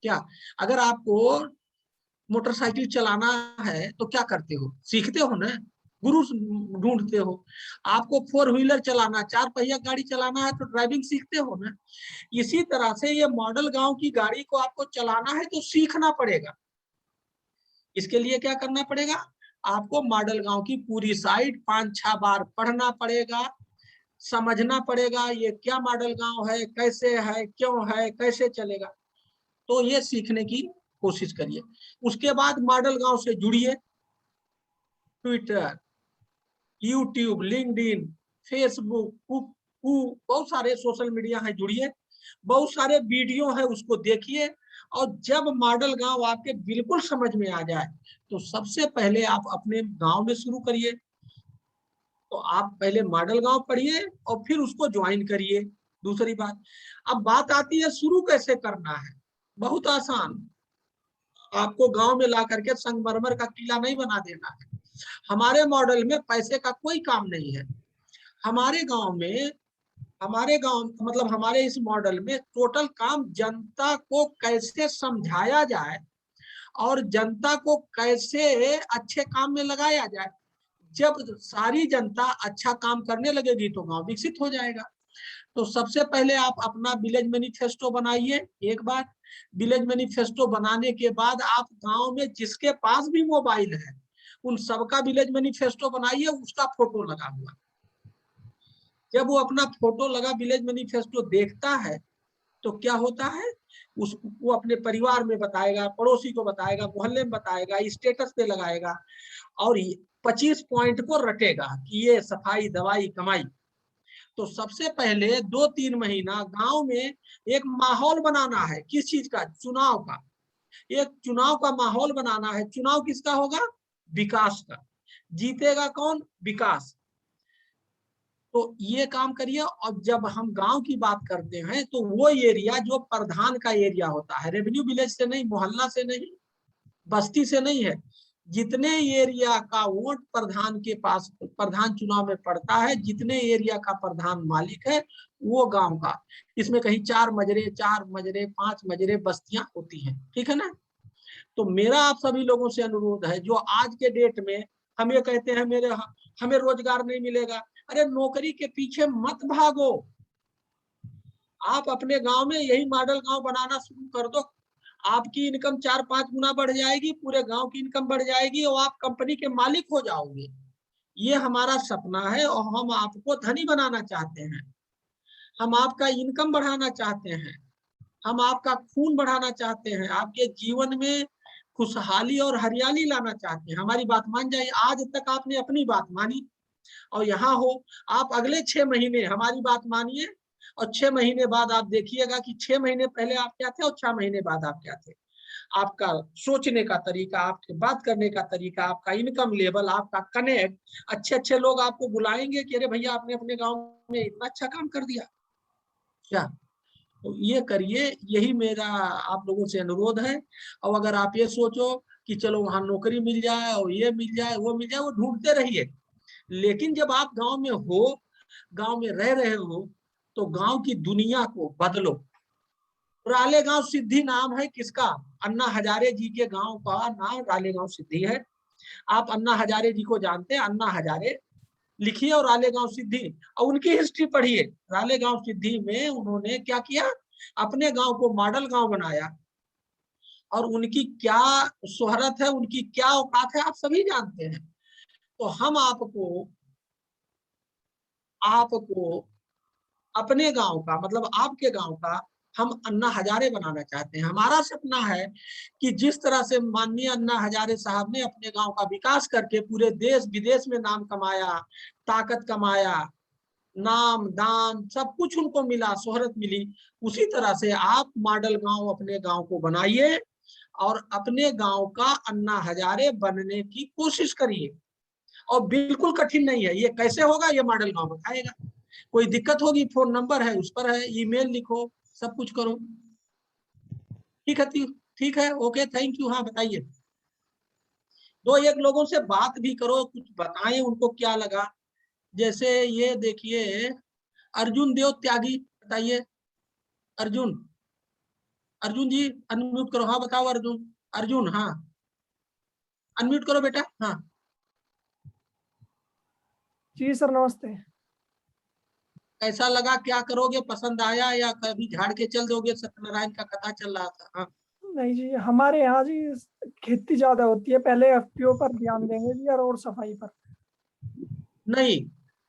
क्या, अगर आपको मोटरसाइकिल चलाना है तो क्या करते हो, सीखते हो ना, गुरु ढूंढते हो। आपको 4 व्हीलर चलाना, 4 पहिया गाड़ी चलाना है तो ड्राइविंग सीखते हो ना। इसी तरह से ये मॉडल गांव की गाड़ी को आपको चलाना है तो सीखना पड़ेगा। इसके लिए क्या करना पड़ेगा, आपको मॉडल गांव की पूरी साइट 5-6 बार पढ़ना पड़ेगा, समझना पड़ेगा ये क्या मॉडल गांव है, कैसे है, क्यों है, कैसे चलेगा। तो ये सीखने की कोशिश करिए। उसके बाद मॉडल गांव से जुड़िए, ट्विटर, यूट्यूब, लिंक्डइन, फेसबुक, बहुत सारे सोशल मीडिया है, जुड़िए, बहुत सारे वीडियो है उसको देखिए। और जब मॉडल गांव आपके बिल्कुल समझ में आ जाए तो सबसे पहले आप अपने गांव में शुरू करिए। तो आप पहले मॉडल गांव पढ़िए और फिर उसको ज्वाइन करिए। दूसरी बात, अब बात आती है शुरू कैसे करना है। बहुत आसान, आपको गांव में ला करके संगमरमर का किला नहीं बना देना है। हमारे मॉडल में पैसे का कोई काम नहीं है। हमारे गांव में, हमारे गांव मतलब हमारे इस मॉडल में टोटल काम जनता को कैसे समझाया जाए और जनता को कैसे अच्छे काम में लगाया जाए। जब सारी जनता अच्छा काम करने लगेगी तो गांव विकसित हो जाएगा। तो सबसे पहले आप अपना विलेज मैनिफेस्टो बनाइए। एक बार विलेज मैनिफेस्टो बनाने के बाद आप गांव में जिसके पास भी मोबाइल है उन सबका विलेज मैनिफेस्टो बनाइए, उसका फोटो लगा हुआ। जब वो अपना फोटो लगा विलेज मैनिफेस्टो देखता है तो क्या होता है, वो अपने परिवार में बताएगा, पड़ोसी को बताएगा, मोहल्ले में बताएगा, स्टेटस पे लगाएगा और 25 पॉइंट को रटेगा कि ये सफाई, दवाई, कमाई। तो सबसे पहले 2-3 महीना गांव में एक माहौल बनाना है। किस चीज का, चुनाव का। एक चुनाव का माहौल बनाना है। चुनाव किसका होगा, विकास का। जीतेगा कौन, विकास। तो ये काम करिए। और जब हम गांव की बात करते हैं तो वो एरिया जो प्रधान का एरिया होता है, रेवेन्यू विलेज से नहीं, मोहल्ला से नहीं, बस्ती से नहीं है, जितने एरिया का वोट प्रधान के पास, प्रधान चुनाव में पड़ता है, जितने एरिया का प्रधान मालिक है वो गांव का। इसमें कहीं 4 मजरे, 5 मजरे बस्तियां होती हैं, ठीक है ना। तो मेरा आप सभी लोगों से अनुरोध है, जो आज के डेट में हम ये कहते हैं हमें रोजगार नहीं मिलेगा, अरे नौकरी के पीछे मत भागो। आप अपने गांव में यही मॉडल गांव बनाना शुरू कर दो, आपकी इनकम 4-5 गुना बढ़ जाएगी, पूरे गांव की इनकम बढ़ जाएगी और आप कंपनी के मालिक हो जाओगे। ये हमारा सपना है और हम आपको धनी बनाना चाहते हैं। हम आपका इनकम बढ़ाना चाहते हैं, हम आपका खून बढ़ाना चाहते हैं, आपके जीवन में खुशहाली और हरियाली लाना चाहते हैं। हमारी बात मान जाइए। आज तक आपने अपनी बात मानी और यहाँ हो, आप अगले 6 महीने हमारी बात मानिए और 6 महीने बाद आप देखिएगा कि 6 महीने पहले आप क्या थे और 6 महीने बाद आप क्या थे। आपका सोचने का तरीका, आपके बात करने का तरीका, आपका इनकम लेवल, आपका कनेक्ट, अच्छे लोग आपको बुलाएंगे कि अरे भैया आपने अपने गांव में इतना अच्छा काम कर दिया क्या। तो ये करिए, यही मेरा आप लोगों से अनुरोध है। और अगर आप ये सोचो कि चलो वहां नौकरी मिल जाए और ये मिल जाए, वो मिल जाए, वो ढूंढते रहिए। लेकिन जब आप गांव में हो, गांव में रह रहे हो, तो गांव की दुनिया को बदलो। रालेगांव सिद्धि नाम है किसका, अन्ना हजारे जी के गांव का नाम रालेगांव सिद्धि है। आप अन्ना हजारे जी को जानते हैं। अन्ना हजारे लिखिए और रालेगांव सिद्धि और उनकी हिस्ट्री पढ़िए। रालेगांव सिद्धि में उन्होंने क्या किया, अपने गांव को मॉडल गांव बनाया और उनकी क्या शोहरत है, उनकी क्या औकात है, आप सभी जानते हैं। तो हम आपको अपने गांव का मतलब आपके गांव का हम अन्ना हजारे बनाना चाहते हैं। हमारा सपना है कि जिस तरह से माननीय अन्ना हजारे साहब ने अपने गांव का विकास करके पूरे देश विदेश में नाम कमाया, ताकत कमाया, नाम दाम सब कुछ उनको मिला, शोहरत मिली, उसी तरह से आप मॉडल गांव अपने गांव को बनाइए और अपने गांव का अन्ना हजारे बनने की कोशिश करिए। और बिल्कुल कठिन नहीं है, ये कैसे होगा ये मॉडल गांव बताएगा। कोई दिक्कत होगी फोन नंबर है उस पर है, ईमेल लिखो, सब कुछ करो। ठीक है, ठीक है, ओके, थैंक यू। हाँ बताइए, दो एक लोगों से बात भी करो, कुछ बताएं उनको क्या लगा। जैसे ये देखिए अर्जुन देव त्यागी, बताइए अर्जुन, अर्जुन जी अनम्यूट करो। हाँ बताओ अर्जुन, अर्जुन हाँ अनम्यूट करो बेटा। हाँ जी सर नमस्ते। कैसा लगा, क्या करोगे, पसंद आया या कभी झाड़ के चल दोगे? सत्यनारायण का कथा चल रहा था। हाँ नहीं जी, हमारे यहाँ जी खेती ज्यादा होती है, पहले एफपीओ पर ध्यान देंगे जी और सफाई पर। नहीं,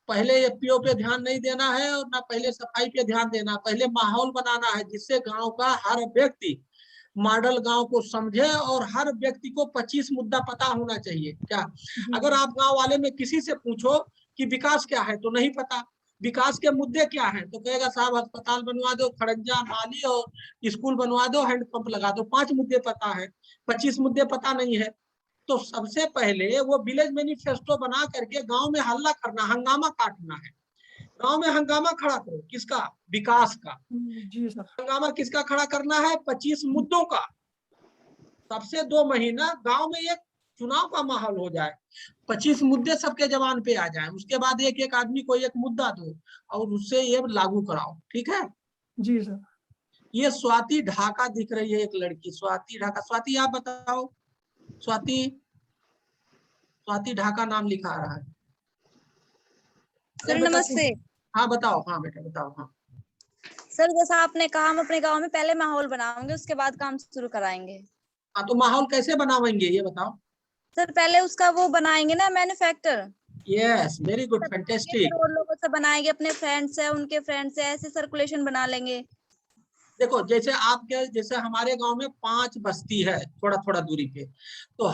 पहले एफपीओ पे ध्यान नहीं देना है और ना पहले सफाई पे ध्यान देना, पहले माहौल बनाना है जिससे गांव का हर व्यक्ति मॉडल गांव को समझे और हर व्यक्ति को 25 मुद्दा पता होना चाहिए। क्या अगर आप गांव वाले में किसी से पूछो कि विकास क्या है तो नहीं पता, विकास के मुद्दे क्या है तो कहेगा साहब अस्पताल बनवा दो, खड़ंजा नाली और स्कूल बनवा दो, हैंडपंप लगा दो। 5 मुद्दे पता है, 25 मुद्दे पता नहीं है। तो सबसे पहले वो विलेज मैनिफेस्टो बना करके गांव में हल्ला करना, हंगामा काटना है। गांव में हंगामा खड़ा करो, किसका? विकास का। जी सर। हंगामा किसका खड़ा करना है? 25 मुद्दों का। सबसे 2 महीना गांव में एक चुनाव का माहौल हो जाए, 25 मुद्दे सबके जबान पे आ जाए, उसके बाद एक एक आदमी को एक मुद्दा दो और उससे ये लागू कराओ। ठीक है जी सर। ये स्वाति ढाका दिख रही है, एक लड़की स्वाति ढाका। स्वाति आप बताओ, स्वाति, स्वाति ढाका नाम लिखा आ रहा है। सर नमस्ते। हाँ बताओ, हाँ बेटा बताओ। हाँ सर जैसा आपने कहा, हम अपने गांव में पहले माहौल बनाएंगे उसके बाद काम शुरू कराएंगे। हाँ तो माहौल कैसे बनावेंगे ये बताओ। सर पहले उसका वो बनाएंगे ना, manufacture. Yes, very good, fantastic. और लोगों से बनाएंगे, अपने फ्रेंड्स है उनके फ्रेंड्स है, ऐसे सर्कुलेशन बना लेंगे। देखो जैसे आपके, जैसे हमारे गांव में 5 बस्ती है थोड़ा थोड़ा दूरी पे, तो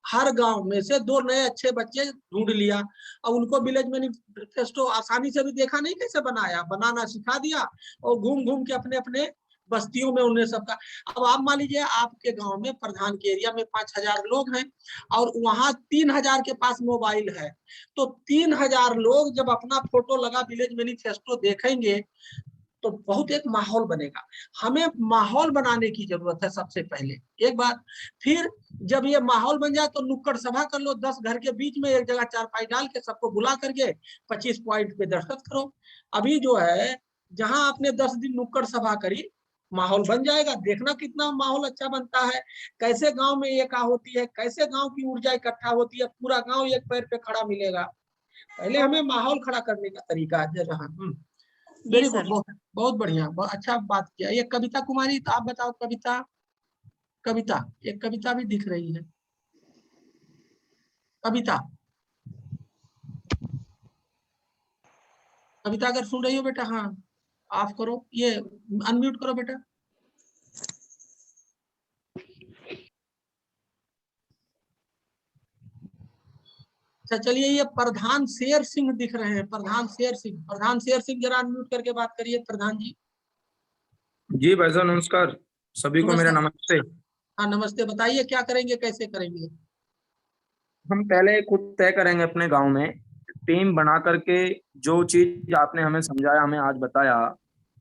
हर गांव में से 2 नए अच्छे बच्चे ढूंढ लिया और उनको विलेज मैनिफेस्टो आसानी से भी देखा नहीं कैसे बनाया, बनाना सिखा दिया और घूम घूम के अपने अपने बस्तियों में उन्हें सबका। अब आप मान लीजिए आपके गांव में प्रधान के एरिया में 5000 लोग हैं और वहां 3000 के पास मोबाइल है, तो 3000 लोग जब अपना फोटो लगा विलेज मैनिफेस्टो देखेंगे तो बहुत एक माहौल बनेगा। हमें माहौल बनाने की जरूरत है सबसे पहले, एक बात। फिर जब ये माहौल बन जाए तो नुक्कड़ सभा कर लो, 10 घर के बीच में एक जगह चारपाई डाल के सबको बुला करके 25 पॉइंट पे दस्तखत करो। अभी जो है जहां आपने 10 दिन नुक्कड़ सभा करी, माहौल बन जाएगा। देखना कितना माहौल अच्छा बनता है, कैसे गांव में एका होती है, कैसे गांव की ऊर्जा इकट्ठा होती है, पूरा गांव एक पैर पे खड़ा मिलेगा। पहले हमें माहौल खड़ा करने का तरीका रहा। वेरी गुड, बहुत बढ़िया, बहुत अच्छा बात किया। ये कविता कुमारी, तो आप बताओ कविता, कविता एक कविता भी दिख रही है, कविता, कविता अगर सुन रही हो बेटा, हाँ ऑफ करो, ये अनम्यूट करो बेटा। अच्छा चलिए, ये प्रधान शेर सिंह दिख रहे हैं, प्रधान शेर सिंह, प्रधान शेर सिंह जरा अनम्यूट करके बात करिए प्रधान जी। जी भाई साहब नमस्कार, सभी को मेरा नमस्ते। हाँ नमस्ते, बताइए क्या करेंगे, कैसे करेंगे? हम पहले खुद तय करेंगे अपने गांव में टीम बना करके, जो चीज आपने हमें समझाया, हमें आज बताया,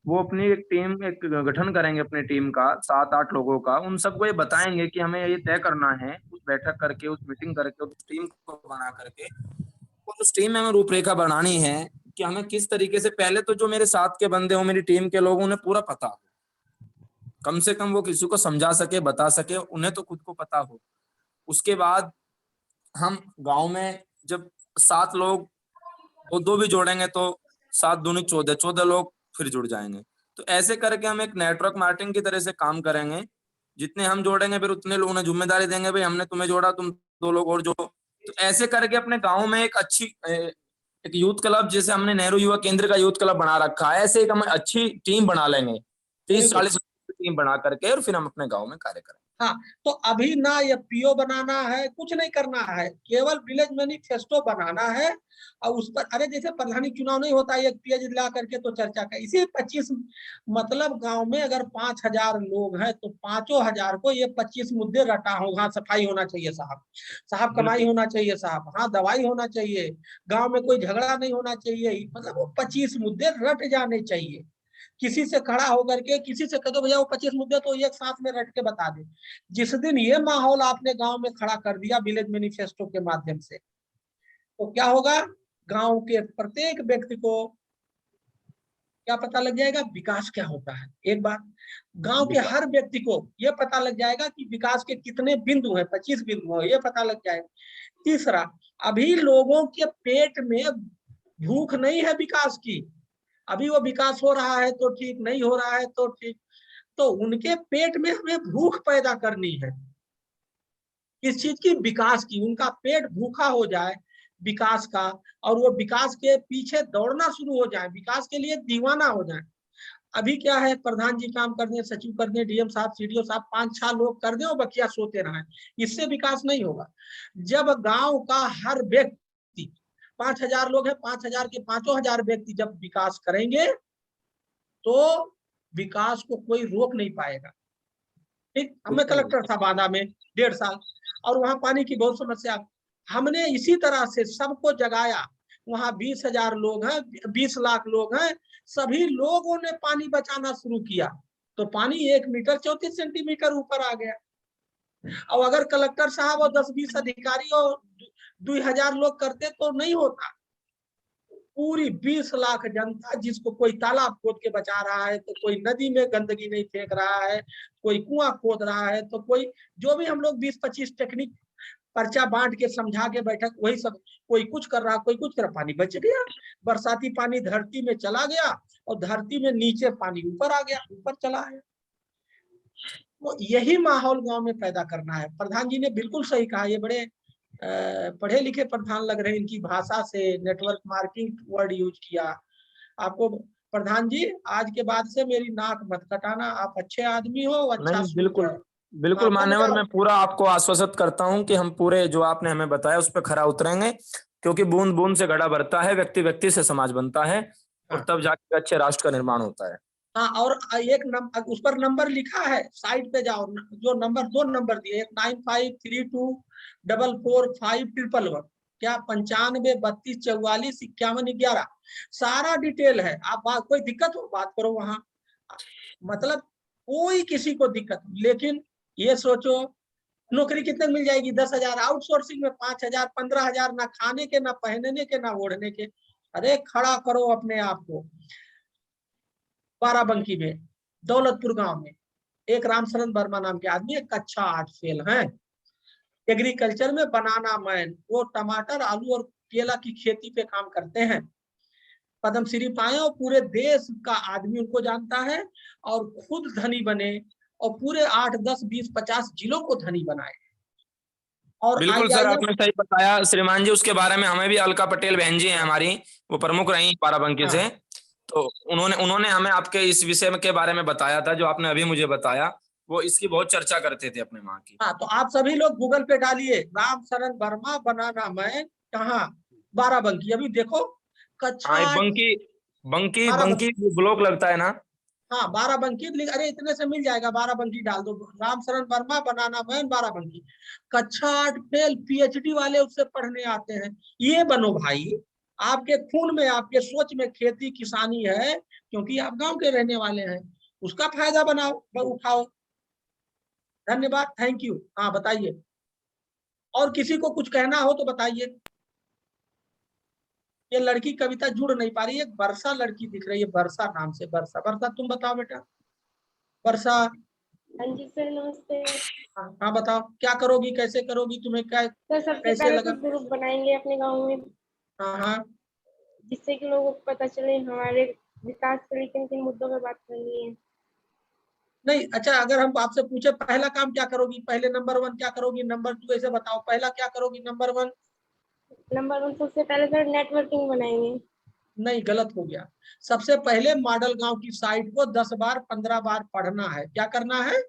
वो अपनी एक टीम, एक गठन करेंगे अपनी टीम का 7-8 लोगों का। उन सबको ये बताएंगे कि हमें ये तय करना है, उस बैठक करके, उस मीटिंग करके, उस टीम को बना करके, और उस टीम में हमें रूपरेखा बनानी है कि हमें किस तरीके से, पहले तो जो मेरे साथ के बंदे हो, मेरी टीम के लोग, उन्हें पूरा पता हो, कम से कम वो किसी को समझा सके, बता सके, उन्हें तो खुद को पता हो। उसके बाद हम गांव में जब 7 लोग और 2 भी जोड़ेंगे तो 7 दूनी 14, 14 लोग फिर जुड़ जाएंगे। तो ऐसे करके हम एक नेटवर्क मार्केटिंग की तरह से काम करेंगे। जितने हम जोड़ेंगे फिर उतने लोग उन्हें जिम्मेदारी देंगे, भाई हमने तुम्हें जोड़ा, तुम 2 लोग और जोड़ो। तो ऐसे करके अपने गाँव में एक अच्छी एक यूथ क्लब, जैसे हमने नेहरू युवा केंद्र का यूथ क्लब बना रखा है, ऐसे एक हम अच्छी टीम बना लेंगे 30-40 टीम बना करके, और फिर हम अपने गाँव में कार्य करेंगे। हाँ, तो अभी ना ये पीओ बनाना है, कुछ नहीं करना है, केवल विलेज मैनिफेस्टो बनाना है। और उस पर अरे जैसे प्रधानी चुनाव नहीं होता है, एक पेज ला करके तो चर्चा कर, इसी 25 मतलब गांव में अगर 5000 लोग हैं तो 5000 को ये 25 मुद्दे रटा होगा। सफाई होना चाहिए साहब, कमाई होना चाहिए साहब, हाँ दवाई होना चाहिए, गांव में कोई झगड़ा नहीं होना चाहिए, मतलब वो 25 मुद्दे रट जाने चाहिए। किसी से खड़ा होकर के किसी से कह दो भैया वो 25 मुद्दे तो एक साथ में रट के बता दे। जिस दिन ये माहौल आपने गांव में खड़ा कर दिया विलेज मैनिफेस्टो के माध्यम से, तो क्या होगा, गांव के प्रत्येक व्यक्ति को क्या पता लग जाएगा विकास क्या होता है। एक बात, गांव के हर व्यक्ति को ये पता लग जाएगा कि विकास के कितने बिंदु हैं, 25 बिंदु है, ये पता लग जाएगा। तीसरा, अभी लोगों के पेट में भूख नहीं है विकास की, अभी वो विकास हो रहा है तो ठीक, नहीं हो रहा है तो ठीक, तो उनके पेट में हमें भूख पैदा करनी है। किस चीज की? विकास की। उनका पेट भूखा हो जाए विकास का, और वो विकास के पीछे दौड़ना शुरू हो जाए, विकास के लिए दीवाना हो जाए। अभी क्या है, प्रधान जी काम कर दें, सचिव कर दें, डीएम साहब, सीडीओ साहब 5-6 लोग कर दें और बकिया सोते रहे, इससे विकास नहीं होगा। जब गांव का हर व्यक्ति, 5000 लोग हैं, 5000 के 5000 व्यक्ति जब विकास करेंगे तो विकास को कोई रोक नहीं पाएगा। ठीक, हमें कलेक्टर था बांदा में 1.5 साल, और वहां पानी की बहुत समस्या, हमने इसी तरह से सबको जगाया। वहां 20,000 लोग हैं, 20 लाख लोग हैं, सभी लोगों ने पानी बचाना शुरू किया, तो पानी 1 मीटर 34 सेंटीमीटर ऊपर आ गया। और अगर कलेक्टर साहब और 10-20 अधिकारी और 2000 लोग करते तो नहीं होता। पूरी 20 लाख जनता, जिसको कोई तालाब खोद के बचा रहा है, तो कोई नदी में गंदगी नहीं फेंक रहा है, कोई कुआं खोद रहा है, तो कोई जो भी हम लोग 20-25 टेक्निक पर्चा बांट के समझा के बैठक, वही सब, कोई कुछ कर रहा, कोई कुछ कर रहा, पानी बच गया। बरसाती पानी धरती में चला गया और धरती में नीचे पानी ऊपर आ गया, ऊपर चला है। तो यही माहौल गांव में पैदा करना है। प्रधान जी ने बिल्कुल सही कहा, ये बड़े पढ़े लिखे प्रधान लग रहे हैं, इनकी भाषा से नेटवर्क मार्केटिंग वर्ड यूज किया। आपको प्रधान जी आज के बाद से मेरी नाक मत कटाना, आप अच्छे आदमी हो, अच्छा नहीं, बिल्कुल हाँ, बिल्कुल मान्यवर, धन्यवाद। मैं पूरा आपको आश्वस्त करता हूं कि हम पूरे जो आपने हमें बताया उस पर खरा उतरेंगे, क्योंकि बूंद बूंद से घड़ा भरता है, व्यक्ति व्यक्ति से समाज बनता है, और हाँ। तब जाके अच्छे राष्ट्र का निर्माण होता है। हाँ, और एक नंबर, उस पर नंबर लिखा है, साइड पे जाओ, जो नंबर 2 नंबर दिए, एक 9532445111, क्या 95 32 44 51 11, सारा डिटेल है। आप बात, कोई दिक्कत हो बात करो वहां, मतलब कोई किसी को दिक्कत। लेकिन ये सोचो, नौकरी कितने मिल जाएगी? 10,000, आउटसोर्सिंग में 5,000 15,000, ना खाने के, ना पहनने के, ना ओढ़ने के। अरे खड़ा करो अपने आप को। बाराबंकी में, दौलतपुर गांव में एक रामशरण वर्मा नाम के आदमी, एक कक्षा 8 फेल हैं, एग्रीकल्चर में बनाना मैन, वो टमाटर, आलू और केला की खेती पे काम करते हैं, पद्मश्री पाए, और पूरे देश का आदमी उनको जानता है, और खुद धनी बने, और पूरे 8, 10, 20, 50 जिलों को धनी बनाए। और बिल्कुल सर, IIF, आपने सही बताया श्रीमान जी। उसके बारे में हमें भी अलका पटेल बहन जी हैं हमारी, वो प्रमुख रही बाराबंकी से, तो उन्होंने हमें आपके इस विषय के बारे में बताया था, जो आपने अभी मुझे बताया, वो इसकी बहुत चर्चा करते थे अपने माँ की। हाँ, तो आप सभी लोग गूगल पे डालिए रामशरण वर्मा बनाना मैन, कहाँ? बाराबंकी। अभी देखो, कक्षा हाँ, 8 बंकी बंकी बाराबंकी, बंकी ब्लॉक लगता है ना? हाँ बाराबंकी, अरे इतने से मिल जाएगा, बाराबंकी डाल दो, रामशरण वर्मा बनाना मैन बाराबंकी। कक्षा 8 फेल, PhD वाले उससे पढ़ने आते हैं। ये बनो भाई, आपके खून में, आपके सोच में खेती किसानी है, क्योंकि आप गांव के रहने वाले हैं, उसका फायदा बनाओ, उठाओ। धन्यवाद, थैंक यू। हाँ बताइए, और किसी को कुछ कहना हो तो बताइए। ये लड़की कविता जुड़ नहीं पा रही है, वर्षा लड़की दिख रही है, वर्षा नाम से। वर्षा, वर्षा तुम बताओ बेटा। वर्षा, हाँ जी सर, नमस्ते। हाँ बताओ, क्या करोगी, कैसे करोगी, तुम्हें क्या सर सबसे कैसे पहले लगा? तो ग्रुप बनाएंगे अपने गांव में। हाँ हाँ, जिससे कि लोगों को पता चले हमारे विकास के लिए किन किन मुद्दों पर बात करनी है। नहीं, अच्छा अगर हम आपसे पूछे पहला काम क्या करोगी, पहले नंबर 1 क्या करोगी, नंबर 2 ऐसे बताओ, पहला क्या करोगी नंबर 1? नंबर 1 सबसे पहले तो नेटवर्किंग बनाएंगे। नहीं, गलत हो गया। सबसे पहले मॉडल गांव की साइट को 10 बार 15 बार पढ़ना है। क्या करना है?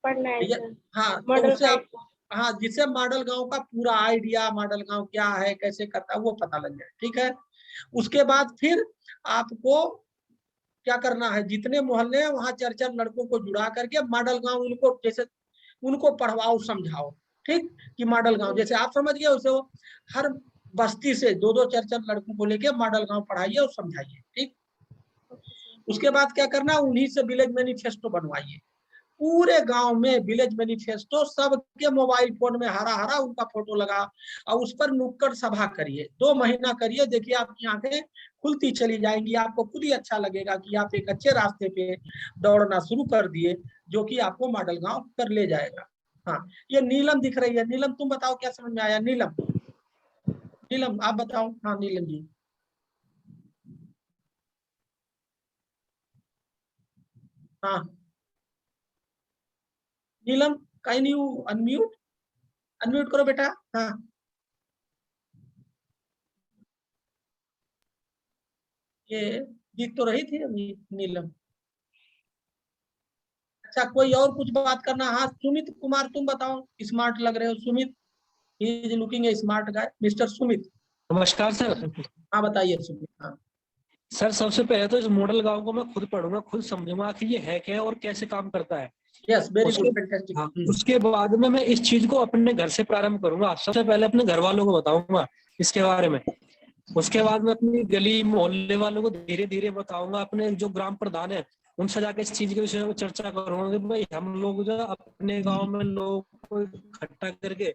पढ़ना है भैया, सर। हाँ, तो मॉडल उससे आप, साइट को। हाँ, जिससे मॉडल गांव का पूरा आइडिया, मॉडल गांव क्या है, कैसे करता है, वो पता लग जाए। ठीक है, उसके बाद फिर आपको क्या करना है, जितने मोहल्ले हैं वहां 4-4 लड़कों को जुड़ा करके मॉडल गांव उनको जैसे उनको पढ़वाओ, समझाओ। ठीक, कि मॉडल गांव जैसे आप समझ गए वैसे वो हर बस्ती से 2-2 4-4 लड़कों को लेके मॉडल गांव पढ़ाइए और समझाइए। ठीक, उसके बाद क्या करना, उन्हीं से विलेज मैनिफेस्टो बनवाइए। पूरे गांव में विलेज मैनिफेस्टो सबके मोबाइल फोन में हरा हरा उनका फोटो लगा और उस पर नुक्कड़ सभा करिए। 2 महीना करिए, देखिए आपकी आंखें खुलती चली जाएंगी। आपको खुद ही अच्छा लगेगा कि आप एक अच्छे रास्ते पे दौड़ना शुरू कर दिए, जो कि आपको मॉडल गांव कर ले जाएगा। हाँ, ये नीलम दिख रही है। नीलम तुम बताओ क्या समझ में आया? नीलम, नीलम आप बताओ। हाँ नीलम जी। हाँ नीलम, कैन यू अनम्यूट? अनम्यूट करो बेटा। हाँ, ये दिख तो रही थी अभी नीलम। अच्छा, कोई और कुछ बात करना? हाँ सुमित कुमार तुम बताओ, स्मार्ट लग रहे हो Sumit. He is looking A smart guy, mister Sumit. नमस्कार सर। हाँ बताइए सुमित। हाँ सर सबसे पहले तो इस मॉडल गांव को मैं खुद पढ़ूंगा, खुद समझूंगा कि ये है क्या है और कैसे काम करता है। यस, वेरी उसके गुड, फैंटास्टिक। हाँ, उसके बाद में मैं इस चीज को अपने घर से प्रारंभ करूंगा। सबसे पहले अपने घर वालों को बताऊंगा इसके बारे में। उसके बाद में अपनी गली मोहल्ले वालों को धीरे धीरे बताऊंगा। अपने जो ग्राम प्रधान है उनसे जाकर इस चीज के विषय में चर्चा करूंगा कि भाई हम लोग जो अपने गांव में लोगों को इकट्ठा करके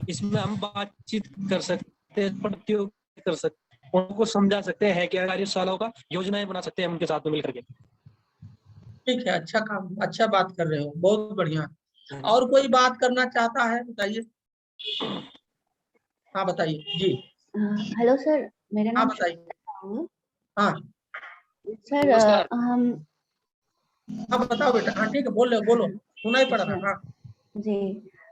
इसमें हम बातचीत कर सकते हैं, प्रतियोगिता कर सकते हैं, उनको समझा सकते हैं क्या कार्यशालाओं का योजनाएं बना सकते हैं उनके साथ में मिलकर के। ठीक है, अच्छा काम, अच्छा बात कर रहे हो, बहुत बढ़िया। और कोई बात करना चाहता है बताइए। हाँ बताइए जी। हेलो सर, मेरा हाँ नाम बताइए। है। हाँ सर हम हाँ बताओ बेटा। हाँ ठीक है, बोलो बोलो, सुनाई पड़ रहा है। हाँ जी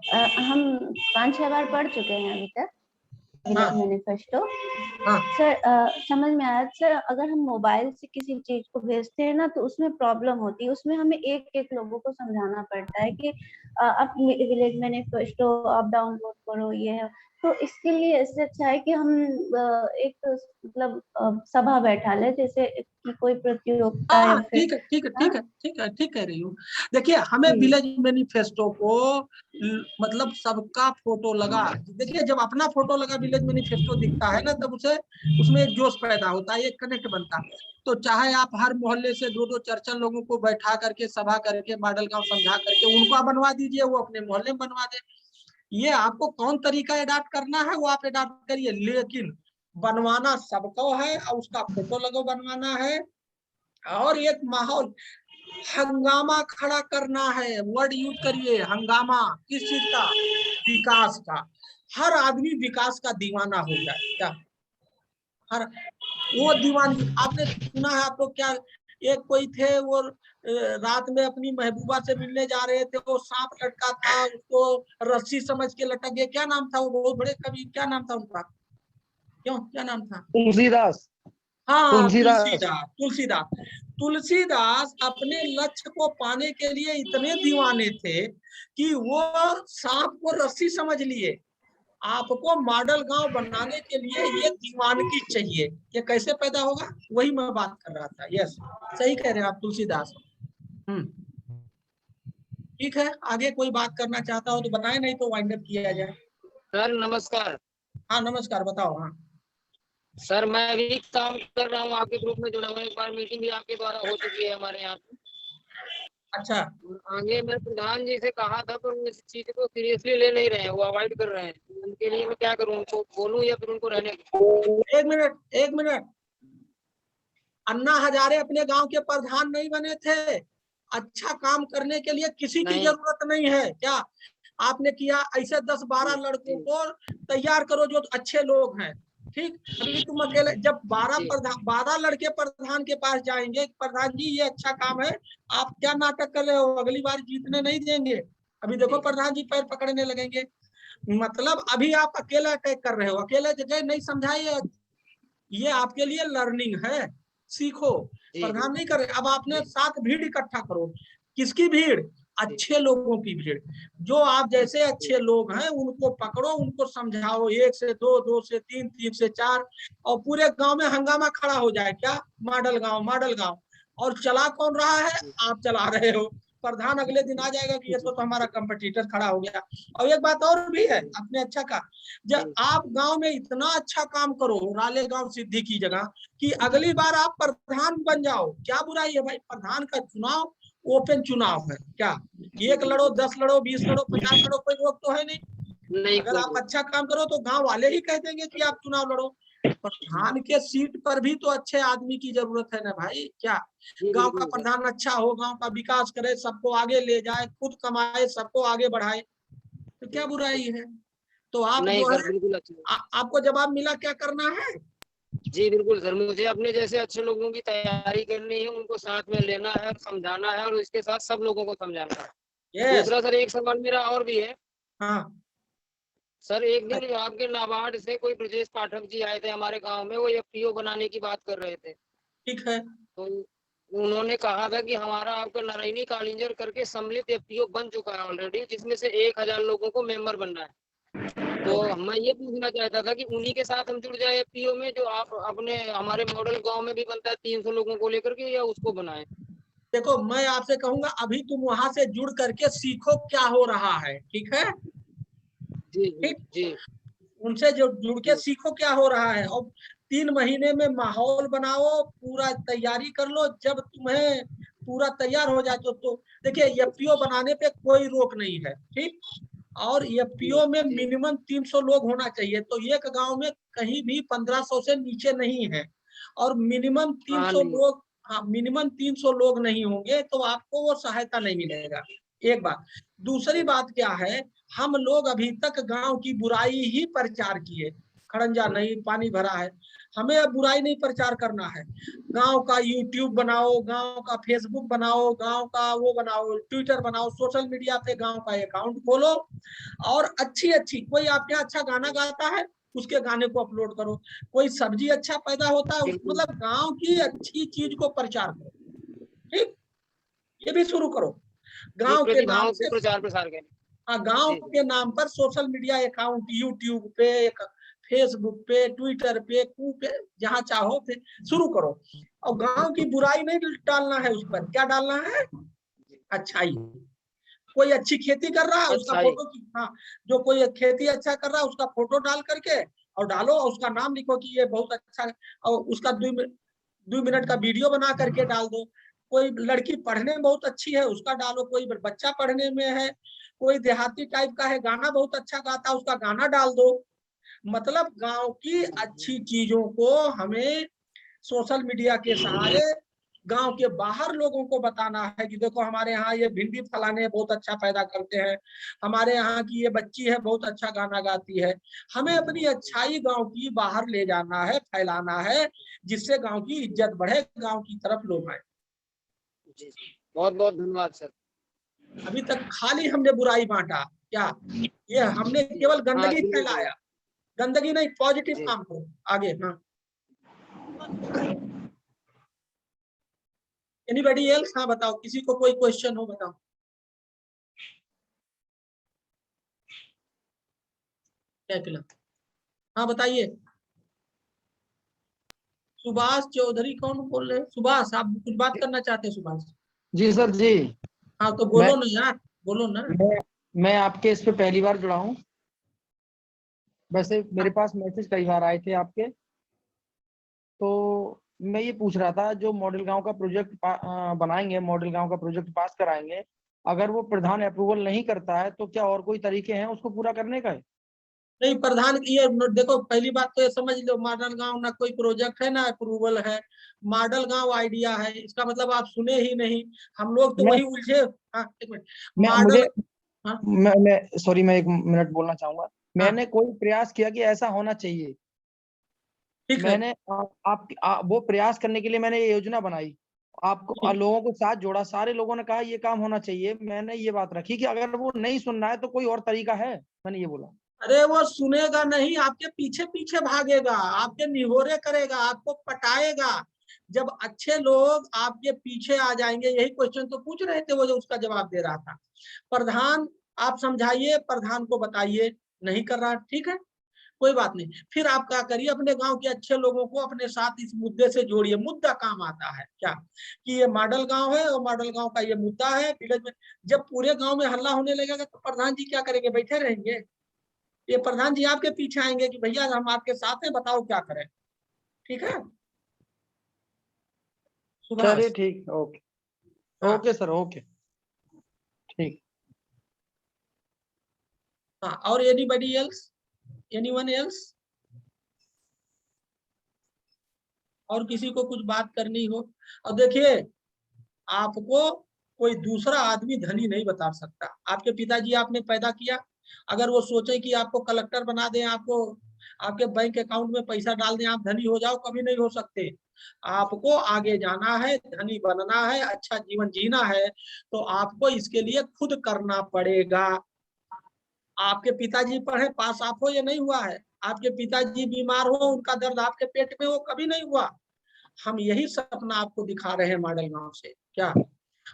हम 5-6 बार पढ़ चुके हैं अभी तक विलेज हाँ मैनिफेस्टो। हाँ सर समझ में आया सर, अगर हम मोबाइल से किसी चीज को भेजते हैं ना तो उसमें प्रॉब्लम होती है। उसमें हमें एक एक लोगों को समझाना पड़ता है कि आप विलेज मैनिफेस्टो आप डाउनलोड करो, ये है। तो इसके लिए इससे अच्छा है कि हम एक मतलब सभा बैठा ले, जैसे कि कोई प्रतियोगिता हाँ या फिर। ठीक है ठीक है हाँ ठीक है ठीक है, ठीक कह रही हूँ। देखिए, हमें जी विलेज मैनिफेस्टो को मतलब सबका फोटो लगा, देखिए जब अपना फोटो लगा विलेज मैनिफेस्टो दिखता है ना, तब उसे उसमें एक जोश पैदा होता है, एक कनेक्ट बनता है। तो चाहे आप हर मोहल्ले से 2-2 4-4 लोगों को बैठा करके सभा करके मॉडल गांव समझा करके उनको आप बनवा दीजिए, वो अपने मोहल्ले में बनवा दे। ये आपको कौन तरीका अडॉप्ट करना है वो आप अडॉप्ट करिए, लेकिन बनवाना सबको है और उसका फोटो लगो बनवाना है। और एक माहौल, हंगामा खड़ा करना है, वर्ड यूज करिए हंगामा। किस चीज का? विकास का। हर आदमी विकास का दीवाना हो जाए। क्या हर वो दीवानगी आपने सुना है? आपको क्या, एक कोई थे वो रात में अपनी महबूबा से मिलने जा रहे थे, वो सांप लटका था, उसको रस्सी समझ के लटक गए। क्या नाम था? वो बहुत बड़े कवि, क्या नाम था उनका? क्यों, क्या नाम था? तुलसीदास। हाँ तुलसीदास। तुलसीदास। तुलसीदास, तुलसीदास अपने लक्ष्य को पाने के लिए इतने दीवाने थे कि वो सांप को रस्सी समझ लिए। आपको मॉडल गांव बनाने के लिए ये दीवानगी चाहिए। ये कैसे पैदा होगा? वही मैं बात कर रहा था। यस, सही कह रहे हैं आप तुलसीदास। ठीक है, आगे कोई बात करना चाहता हो तो बताएं, नहीं तो वाइंड अप किया जाए। सर नमस्कार। हाँ नमस्कार, बताओ। हाँ सर मैं अभी काम कर रहा हूँ, आपके ग्रुप में जुड़ा हुआ। एक बार मीटिंग भी आपके द्वारा हो चुकी है हमारे यहाँ पे। अच्छा, आगे मैं प्रधान जी से कहा था, पर वो इस चीज को सीरियसली ले नहीं रहे हैं, वो अवॉइड कर रहे हैं। उनके लिए मैं क्या करूँ, उनको बोलूँ या फिर उनको रहने दूं? एक मिनट एक मिनट। अन्ना हजारे अपने गांव के प्रधान नहीं बने थे? अच्छा काम करने के लिए किसी की जरूरत नहीं है क्या? आपने किया, ऐसे 10-12 लड़कों को तैयार करो जो अच्छे लोग हैं। ठीक, अभी तुम अकेले जब 12 लड़के प्रधान के पास जाएंगे, प्रधान जी ये अच्छा काम है, आप क्या नाटक कर रहे हो, अगली बार जीतने नहीं देंगे, अभी देखो प्रधान जी पैर पकड़ने लगेंगे। मतलब अभी आप अकेला अटैक कर रहे हो, अकेले जगह नहीं समझाइए, ये आपके लिए लर्निंग है, सीखो। प्रधान नहीं करे, अब आपने 7 भीड़ इकट्ठा करो, किसकी भीड़, अच्छे लोगों की भीड़, जो आप जैसे अच्छे लोग हैं उनको पकड़ो, उनको समझाओ, 1 से 2, 2 से 3, 3 से 4, और पूरे गांव में हंगामा खड़ा हो जाए, क्या मॉडल गांव मॉडल गांव, और चला कौन रहा है, आप चला रहे हो। प्रधान अगले दिन आ जाएगा कि ये तो हमारा कंपटीटर खड़ा हो गया। और एक बात और भी है, आपने अच्छा कहा, जब आप गांव में इतना अच्छा काम करो, रालेगांव सिद्धि की जगह, कि अगली बार आप प्रधान बन जाओ, क्या बुराई है भाई, प्रधान का चुनाव ओपन चुनाव है, क्या 1 लड़ो, 10 लड़ो, 20 लड़ो, 50 लड़ो, कोई रोक तो है नहीं। अगर आप अच्छा काम करो तो गांव वाले ही कह देंगे कि आप चुनाव लड़ो। प्रधान के सीट पर भी तो अच्छे आदमी की जरूरत है ना भाई, क्या गांव का प्रधान अच्छा हो, गांव का विकास करे, सबको आगे ले जाए, खुद कमाए, सबको आगे बढ़ाए, तो क्या बुराई है। तो आप नहीं जो सर, है बिल्कुल अच्छा। आपको जवाब मिला, क्या करना है। जी बिल्कुल सर, मुझे अपने जैसे अच्छे लोगों की तैयारी करनी है, उनको साथ में लेना है और समझाना है, और इसके साथ सब लोगों को समझाना है। दूसरा सर, एक सवाल मेरा और भी है। हाँ सर, एक दिन आपके नाबार्ड से कोई ब्रजेश पाठक जी आए थे हमारे गांव में, वो एफपीओ बनाने की बात कर रहे थे। ठीक है। तो उन्होंने कहा था कि हमारा आपका नारायणी कालिंजर करके सम्मिलित एफपीओ बन चुका है ऑलरेडी, जिसमें से 1000 लोगों को मेंबर बनना है। तो मैं ये पूछना चाहता था कि उन्हीं के साथ हम जुड़ जाए एफपीओ में, जो आप अपने हमारे मॉडल गांव में भी बनता है 300 लोगों को लेकर के, या उसको बनाए। देखो मैं आपसे कहूंगा, अभी तुम वहां से जुड़ करके सीखो क्या हो रहा है, ठीक है। जी जी जी, उनसे जो जुड़ के सीखो क्या हो रहा है, और 3 महीने में माहौल बनाओ, पूरा तैयारी कर लो, जब तुम्हें पूरा तैयार हो जाए तो देखिए एफपीओ बनाने पे कोई रोक नहीं है, ठीक। और एफपीओ में मिनिमम 300 लोग होना चाहिए, तो एक गांव में कहीं भी 1500 से नीचे नहीं है, और मिनिमम 300 लोग, हाँ मिनिमम 300 लोग नहीं होंगे तो आपको वो सहायता नहीं मिलेगा, एक बात। दूसरी बात क्या है, हम लोग अभी तक गांव की बुराई ही प्रचार किए, खड़ंजा नहीं, पानी भरा है, हमें अब बुराई नहीं प्रचार करना है। गांव का यूट्यूब बनाओ, गांव का फेसबुक बनाओ, गांव का वो बनाओ, ट्विटर बनाओ, सोशल मीडिया पे गांव का अकाउंट खोलो, और अच्छी अच्छी, कोई आपके यहाँ अच्छा गाना गाता है उसके गाने को अपलोड करो, कोई सब्जी अच्छा पैदा होता है, मतलब गांव की अच्छी चीज को प्रचार करो, ठीक। ये भी शुरू करो, गांव के नाम से प्रचार प्रसार करें। हाँ, गांव के नाम पर सोशल मीडिया अकाउंट, यूट्यूब पे, फेसबुक पे, ट्विटर पे, जहाँ चाहो पे शुरू करो, और गांव की बुराई नहीं डालना है, उस पर क्या डालना है, अच्छाई। कोई अच्छी खेती कर रहा है उसका फोटो, हाँ जो कोई खेती अच्छा कर रहा है उसका फोटो डाल करके और डालो, और उसका नाम लिखो कि ये बहुत अच्छा, और उसका 2 मिनट का वीडियो बना करके डाल दो। कोई लड़की पढ़ने में बहुत अच्छी है उसका डालो, कोई बच्चा पढ़ने में है, कोई देहाती टाइप का है, गाना बहुत अच्छा गाता है, उसका गाना डाल दो। मतलब गांव की अच्छी चीजों को हमें सोशल मीडिया के सहारे गांव के बाहर लोगों को बताना है कि देखो हमारे यहाँ ये भिंडी फलाने बहुत अच्छा पैदा करते हैं, हमारे यहाँ की ये बच्ची है बहुत अच्छा गाना गाती है। हमें अपनी अच्छाई गांव की बाहर ले जाना है, फैलाना है, जिससे गांव की इज्जत बढ़े, गांव की तरफ लोग आए। बहुत बहुत धन्यवाद सर। अभी तक खाली हमने बुराई बांटा क्या, ये हमने केवल गंदगी फैलाया, गंदगी नहीं, पॉजिटिव काम करो आगे। हाँ एनीबॉडी एल्स, हाँ बताओ, किसी को कोई क्वेश्चन हो बताओ। क्या खिला, हाँ बताइए। सुभाष चौधरी कौन बोल रहे हैं, सुभाष आप कुछ बात करना चाहते हैं सुभाष? जी सर जी। हाँ तो बोलो ना यार, बोलो ना। मैं आपके इस पे पहली बार जुड़ा हूँ, वैसे मेरे पास मैसेज कई बार आए थे आपके, तो मैं ये पूछ रहा था जो मॉडल गांव का प्रोजेक्ट बनाएंगे, मॉडल गांव का प्रोजेक्ट पास कराएंगे, अगर वो प्रधान अप्रूवल नहीं करता है तो क्या और कोई तरीके हैं उसको पूरा करने का? नहीं प्रधान, ये देखो पहली बात तो ये समझ लो, मॉडल गांव ना कोई प्रोजेक्ट है ना अप्रूवल है, मॉडल गांव आइडिया है, इसका मतलब आप सुने ही नहीं, हम लोग तो वही उलझे। हाँ एक मिनट, मॉडल, हाँ मैं सॉरी, मैं 1 मिनट बोलना चाहूंगा। मैंने कोई प्रयास किया कि ऐसा होना चाहिए, ठीक है। मैंने वो प्रयास करने के लिए मैंने ये योजना बनाई, आपको लोगों को साथ जोड़ा, सारे लोगों ने कहा ये काम होना चाहिए। मैंने ये बात रखी कि अगर वो नहीं सुन रहा है तो कोई और तरीका है, मैंने ये बोला। अरे वो सुनेगा नहीं, आपके पीछे पीछे भागेगा, आपके निहोरे करेगा, आपको पटाएगा। जब अच्छे लोग आपके पीछे आ जाएंगे, यही क्वेश्चन तो पूछ रहे थे वो जो उसका जवाब दे रहा था। प्रधान आप समझाइए, प्रधान को बताइए, नहीं कर रहा, ठीक है कोई बात नहीं। फिर आप क्या करिए, अपने गांव के अच्छे लोगों को अपने साथ इस मुद्दे से जोड़िए। मुद्दा काम आता है क्या, कि ये मॉडल गांव है और मॉडल गांव का ये मुद्दा है विलेज में। जब पूरे गांव में हल्ला होने लगेगा तो प्रधान जी क्या करेंगे, बैठे रहेंगे? ये प्रधान जी आपके पीछे आएंगे कि भैया हम आपके साथ हैं, बताओ क्या करें। ठीक है, चलिए ठीक, ओके ओके सर, ओके ठीक। हाँ, और एनीबॉडी एल्स, एनीवन एल्स, और किसी को कुछ बात करनी हो? और देखिए, आपको कोई दूसरा आदमी धनी नहीं बता सकता। आपके पिताजी आपने पैदा किया, अगर वो सोचे कि आपको कलेक्टर बना दें, आपको आपके बैंक अकाउंट में पैसा डाल दें, आप धनी हो जाओ, कभी नहीं हो सकते। आपको आगे जाना है, धनी बनना है, अच्छा जीवन जीना है, तो आपको इसके लिए खुद करना पड़ेगा। आपके पिताजी पढ़े पास आप हो, ये नहीं हुआ है। आपके पिताजी बीमार हो, उनका दर्द आपके पेट में हो, कभी नहीं हुआ। हम यही सपना आपको दिखा रहे हैं मॉडल गांव से, क्या?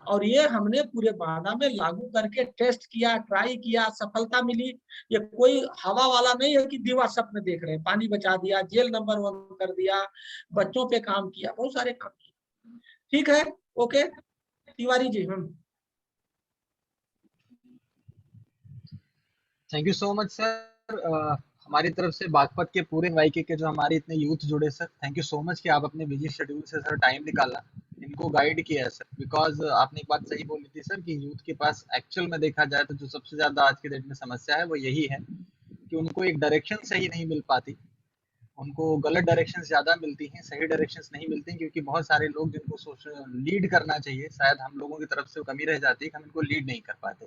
और ये हमने पूरे बाड़ा में लागू करके टेस्ट किया, ट्राई किया, सफलता मिली। ये कोई हवा वाला नहीं है कि दीवा सपने देख रहे हैं। पानी बचा दिया, जेल नंबर 1 कर दिया, बच्चों पे काम किया, बहुत सारे काम किए। ठीक है, okay Tiwari ji. Thank you so much sir. हमारी तरफ से बागपत के पूरे वाईके के जो हमारे इतने यूथ जुड़े sir, thank you so much कि आप अपने बिजी शेड्यूल से सर टाइम निकाला, इनको गाइड किया है सर। बिकॉज आपने एक बात सही बोली थी सर कि यूथ के पास एक्चुअल में देखा जाए तो जो सबसे ज्यादा आज के डेट में समस्या है वो यही है कि उनको एक डायरेक्शन सही नहीं मिल पाती। उनको गलत डायरेक्शन ज्यादा मिलती हैं, सही डायरेक्शंस नहीं मिलती, क्योंकि बहुत सारे लोग जिनको लीड करना चाहिए, शायद हम लोगों की तरफ से कमी रह जाती है कि हम इनको लीड नहीं कर पाते।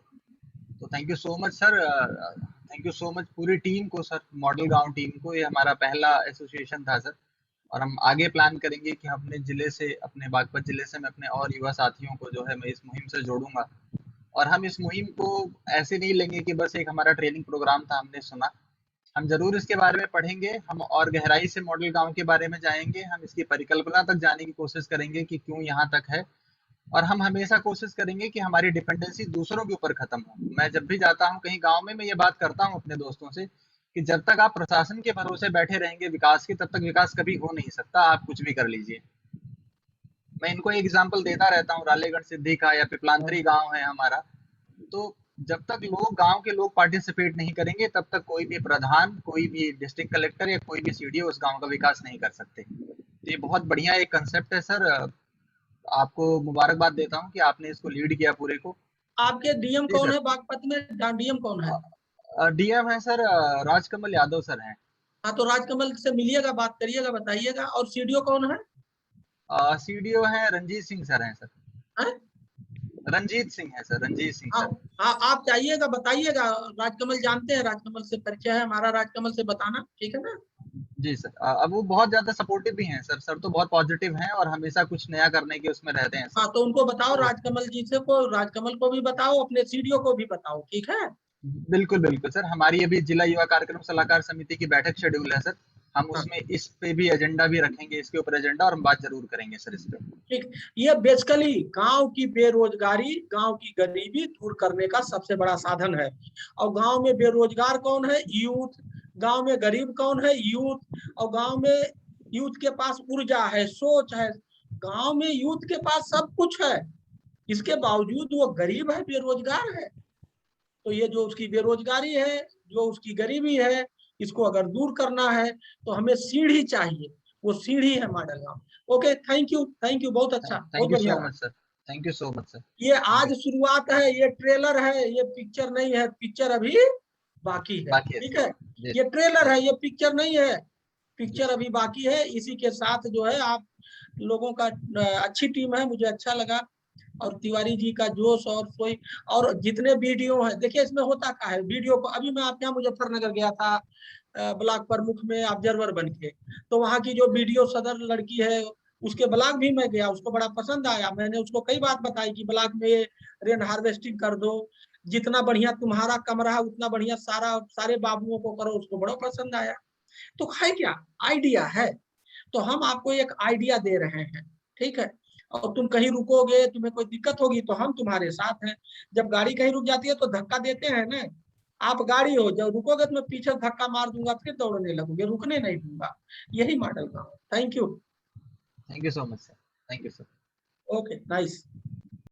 तो thank you so much sir, thank you so much पूरी टीम को सर, मॉडल गांव टीम को। ये हमारा पहला एसोसिएशन था सर, और हम आगे प्लान करेंगे कि हम अपने जिले से, अपने बागपत जिले से मैं अपने और युवा साथियों को जो है मैं इस मुहिम से जोड़ूंगा। और हम इस मुहिम को ऐसे नहीं लेंगे कि बस एक हमारा ट्रेनिंग प्रोग्राम था, हमने सुना। हम जरूर इसके बारे में पढ़ेंगे, हम और गहराई से मॉडल गांव के बारे में जाएंगे, हम इसकी परिकल्पना तक जाने की कोशिश करेंगे कि क्यों यहाँ तक है। और हम हमेशा कोशिश करेंगे कि हमारी डिपेंडेंसी दूसरों के ऊपर खत्म हो। मैं जब भी जाता हूँ कहीं गांव में, मैं ये बात करता हूँ अपने दोस्तों से कि जब तक आप प्रशासन के भरोसे बैठे रहेंगे विकास की, तब तक विकास कभी हो नहीं सकता, आप कुछ भी कर लीजिए। मैं इनको एक एग्जाम्पल देता रहता हूँ, रालेगढ़ सिद्धि का या पिपलांतरी गांव है हमारा। तो जब तक लोग, गांव के लोग पार्टिसिपेट नहीं करेंगे, तब तक कोई भी प्रधान, कोई भी डिस्ट्रिक्ट कलेक्टर या कोई भी सीडीओ उस गांव का विकास नहीं कर सकते। तो ये बहुत बढ़िया एक कंसेप्ट है सर, आपको मुबारकबाद देता हूँ कि आपने इसको लीड किया पूरे को। आपके डीएम कौन है बागपत में? डीएम कौन है? डीएम है सर राजकमल यादव सर हैं। हाँ, तो राजकमल से मिलिएगा, बात करिएगा, बताइएगा। और सीडीओ कौन है? सीडीओ है रंजीत सिंह सर हैं सर। रंजीत सिंह है सर, रंजीत सिंह सर। हाँ, आप जाइएगा, बताइएगा। राजकमल जानते हैं, राजकमल से परिचय है हमारा, राजकमल से बताना, ठीक है ना? जी सर। अब वो बहुत ज्यादा सपोर्टिव भी हैं सर, सर तो बहुत पॉजिटिव हैं और हमेशा कुछ नया करने के उसमें रहते हैं सर। हाँ, तो उनको बताओ, राजकमल जी से को, राजकमल को भी बताओ, अपने सीडीओ को भी बताओ, ठीक है? बिल्कुल बिल्कुल सर, हमारी अभी जिला युवा कार्यक्रम सलाहकार समिति की बैठक शेड्यूल है सर, हम उसमें इस पे भी एजेंडा भी रखेंगे, इसके ऊपर एजेंडा, और हम बात जरूर करेंगे सर इस पे। ठीक, ये बेसिकली गांव की बेरोजगारी, गांव की गरीबी दूर करने का सबसे बड़ा साधन है। और गांव में बेरोजगार कौन है? यूथ। गांव में गरीब कौन है? यूथ। और गांव में यूथ के पास ऊर्जा है, सोच है। गांव में यूथ के पास सब कुछ है, इसके बावजूद वो गरीब है, बेरोजगार है। तो ये जो उसकी बेरोजगारी है, जो उसकी गरीबी है, इसको अगर दूर करना है तो हमें सीढ़ी चाहिए। वो सीढ़ी है मॉडल गांव। ओके, थैंक यू, बहुत अच्छा, बहुत बढ़िया। Thank you so much sir, thank you so much sir. ये आज शुरुआत है, ये ट्रेलर है, ये पिक्चर नहीं है, पिक्चर अभी बाकी है, ठीक है? ये ट्रेलर है, ये पिक्चर नहीं है, पिक्चर अभी बाकी है। इसी के साथ जो है आप लोगों का अच्छी टीम है, मुझे अच्छा लगा। और तिवारी जी का जोश और सोई, और जितने वीडियो है, देखिए इसमें होता क्या है, वीडियो को, अभी मैं आपके यहाँ मुजफ्फरनगर गया था, ब्लॉक प्रमुख में ऑब्जर्वर बन के। तो वहाँ की जो बीडीओ सदर लड़की है उसके ब्लॉक भी मैं गया, उसको बड़ा पसंद आया। मैंने उसको कई बात बताई कि ब्लॉक में ये रेन हार्वेस्टिंग कर दो, जितना बढ़िया तुम्हारा कमरा है उतना बढ़िया सारे बाबुओं को करो, उसको बड़ा पसंद आया। तो है क्या, आइडिया है। तो हम आपको एक आइडिया दे रहे हैं, ठीक है। और तुम कहीं रुकोगे, तुम्हें कोई दिक्कत होगी तो हम तुम्हारे साथ हैं। जब गाड़ी कहीं रुक जाती है तो धक्का देते हैं ना, आप गाड़ी हो, जब रुकोगे तो मैं पीछे धक्का मार दूंगा, फिर दौड़ने लगोगे, रुकने नहीं दूंगा। यही मॉडल का। Thank you so much sir, thank you sir. Okay nice.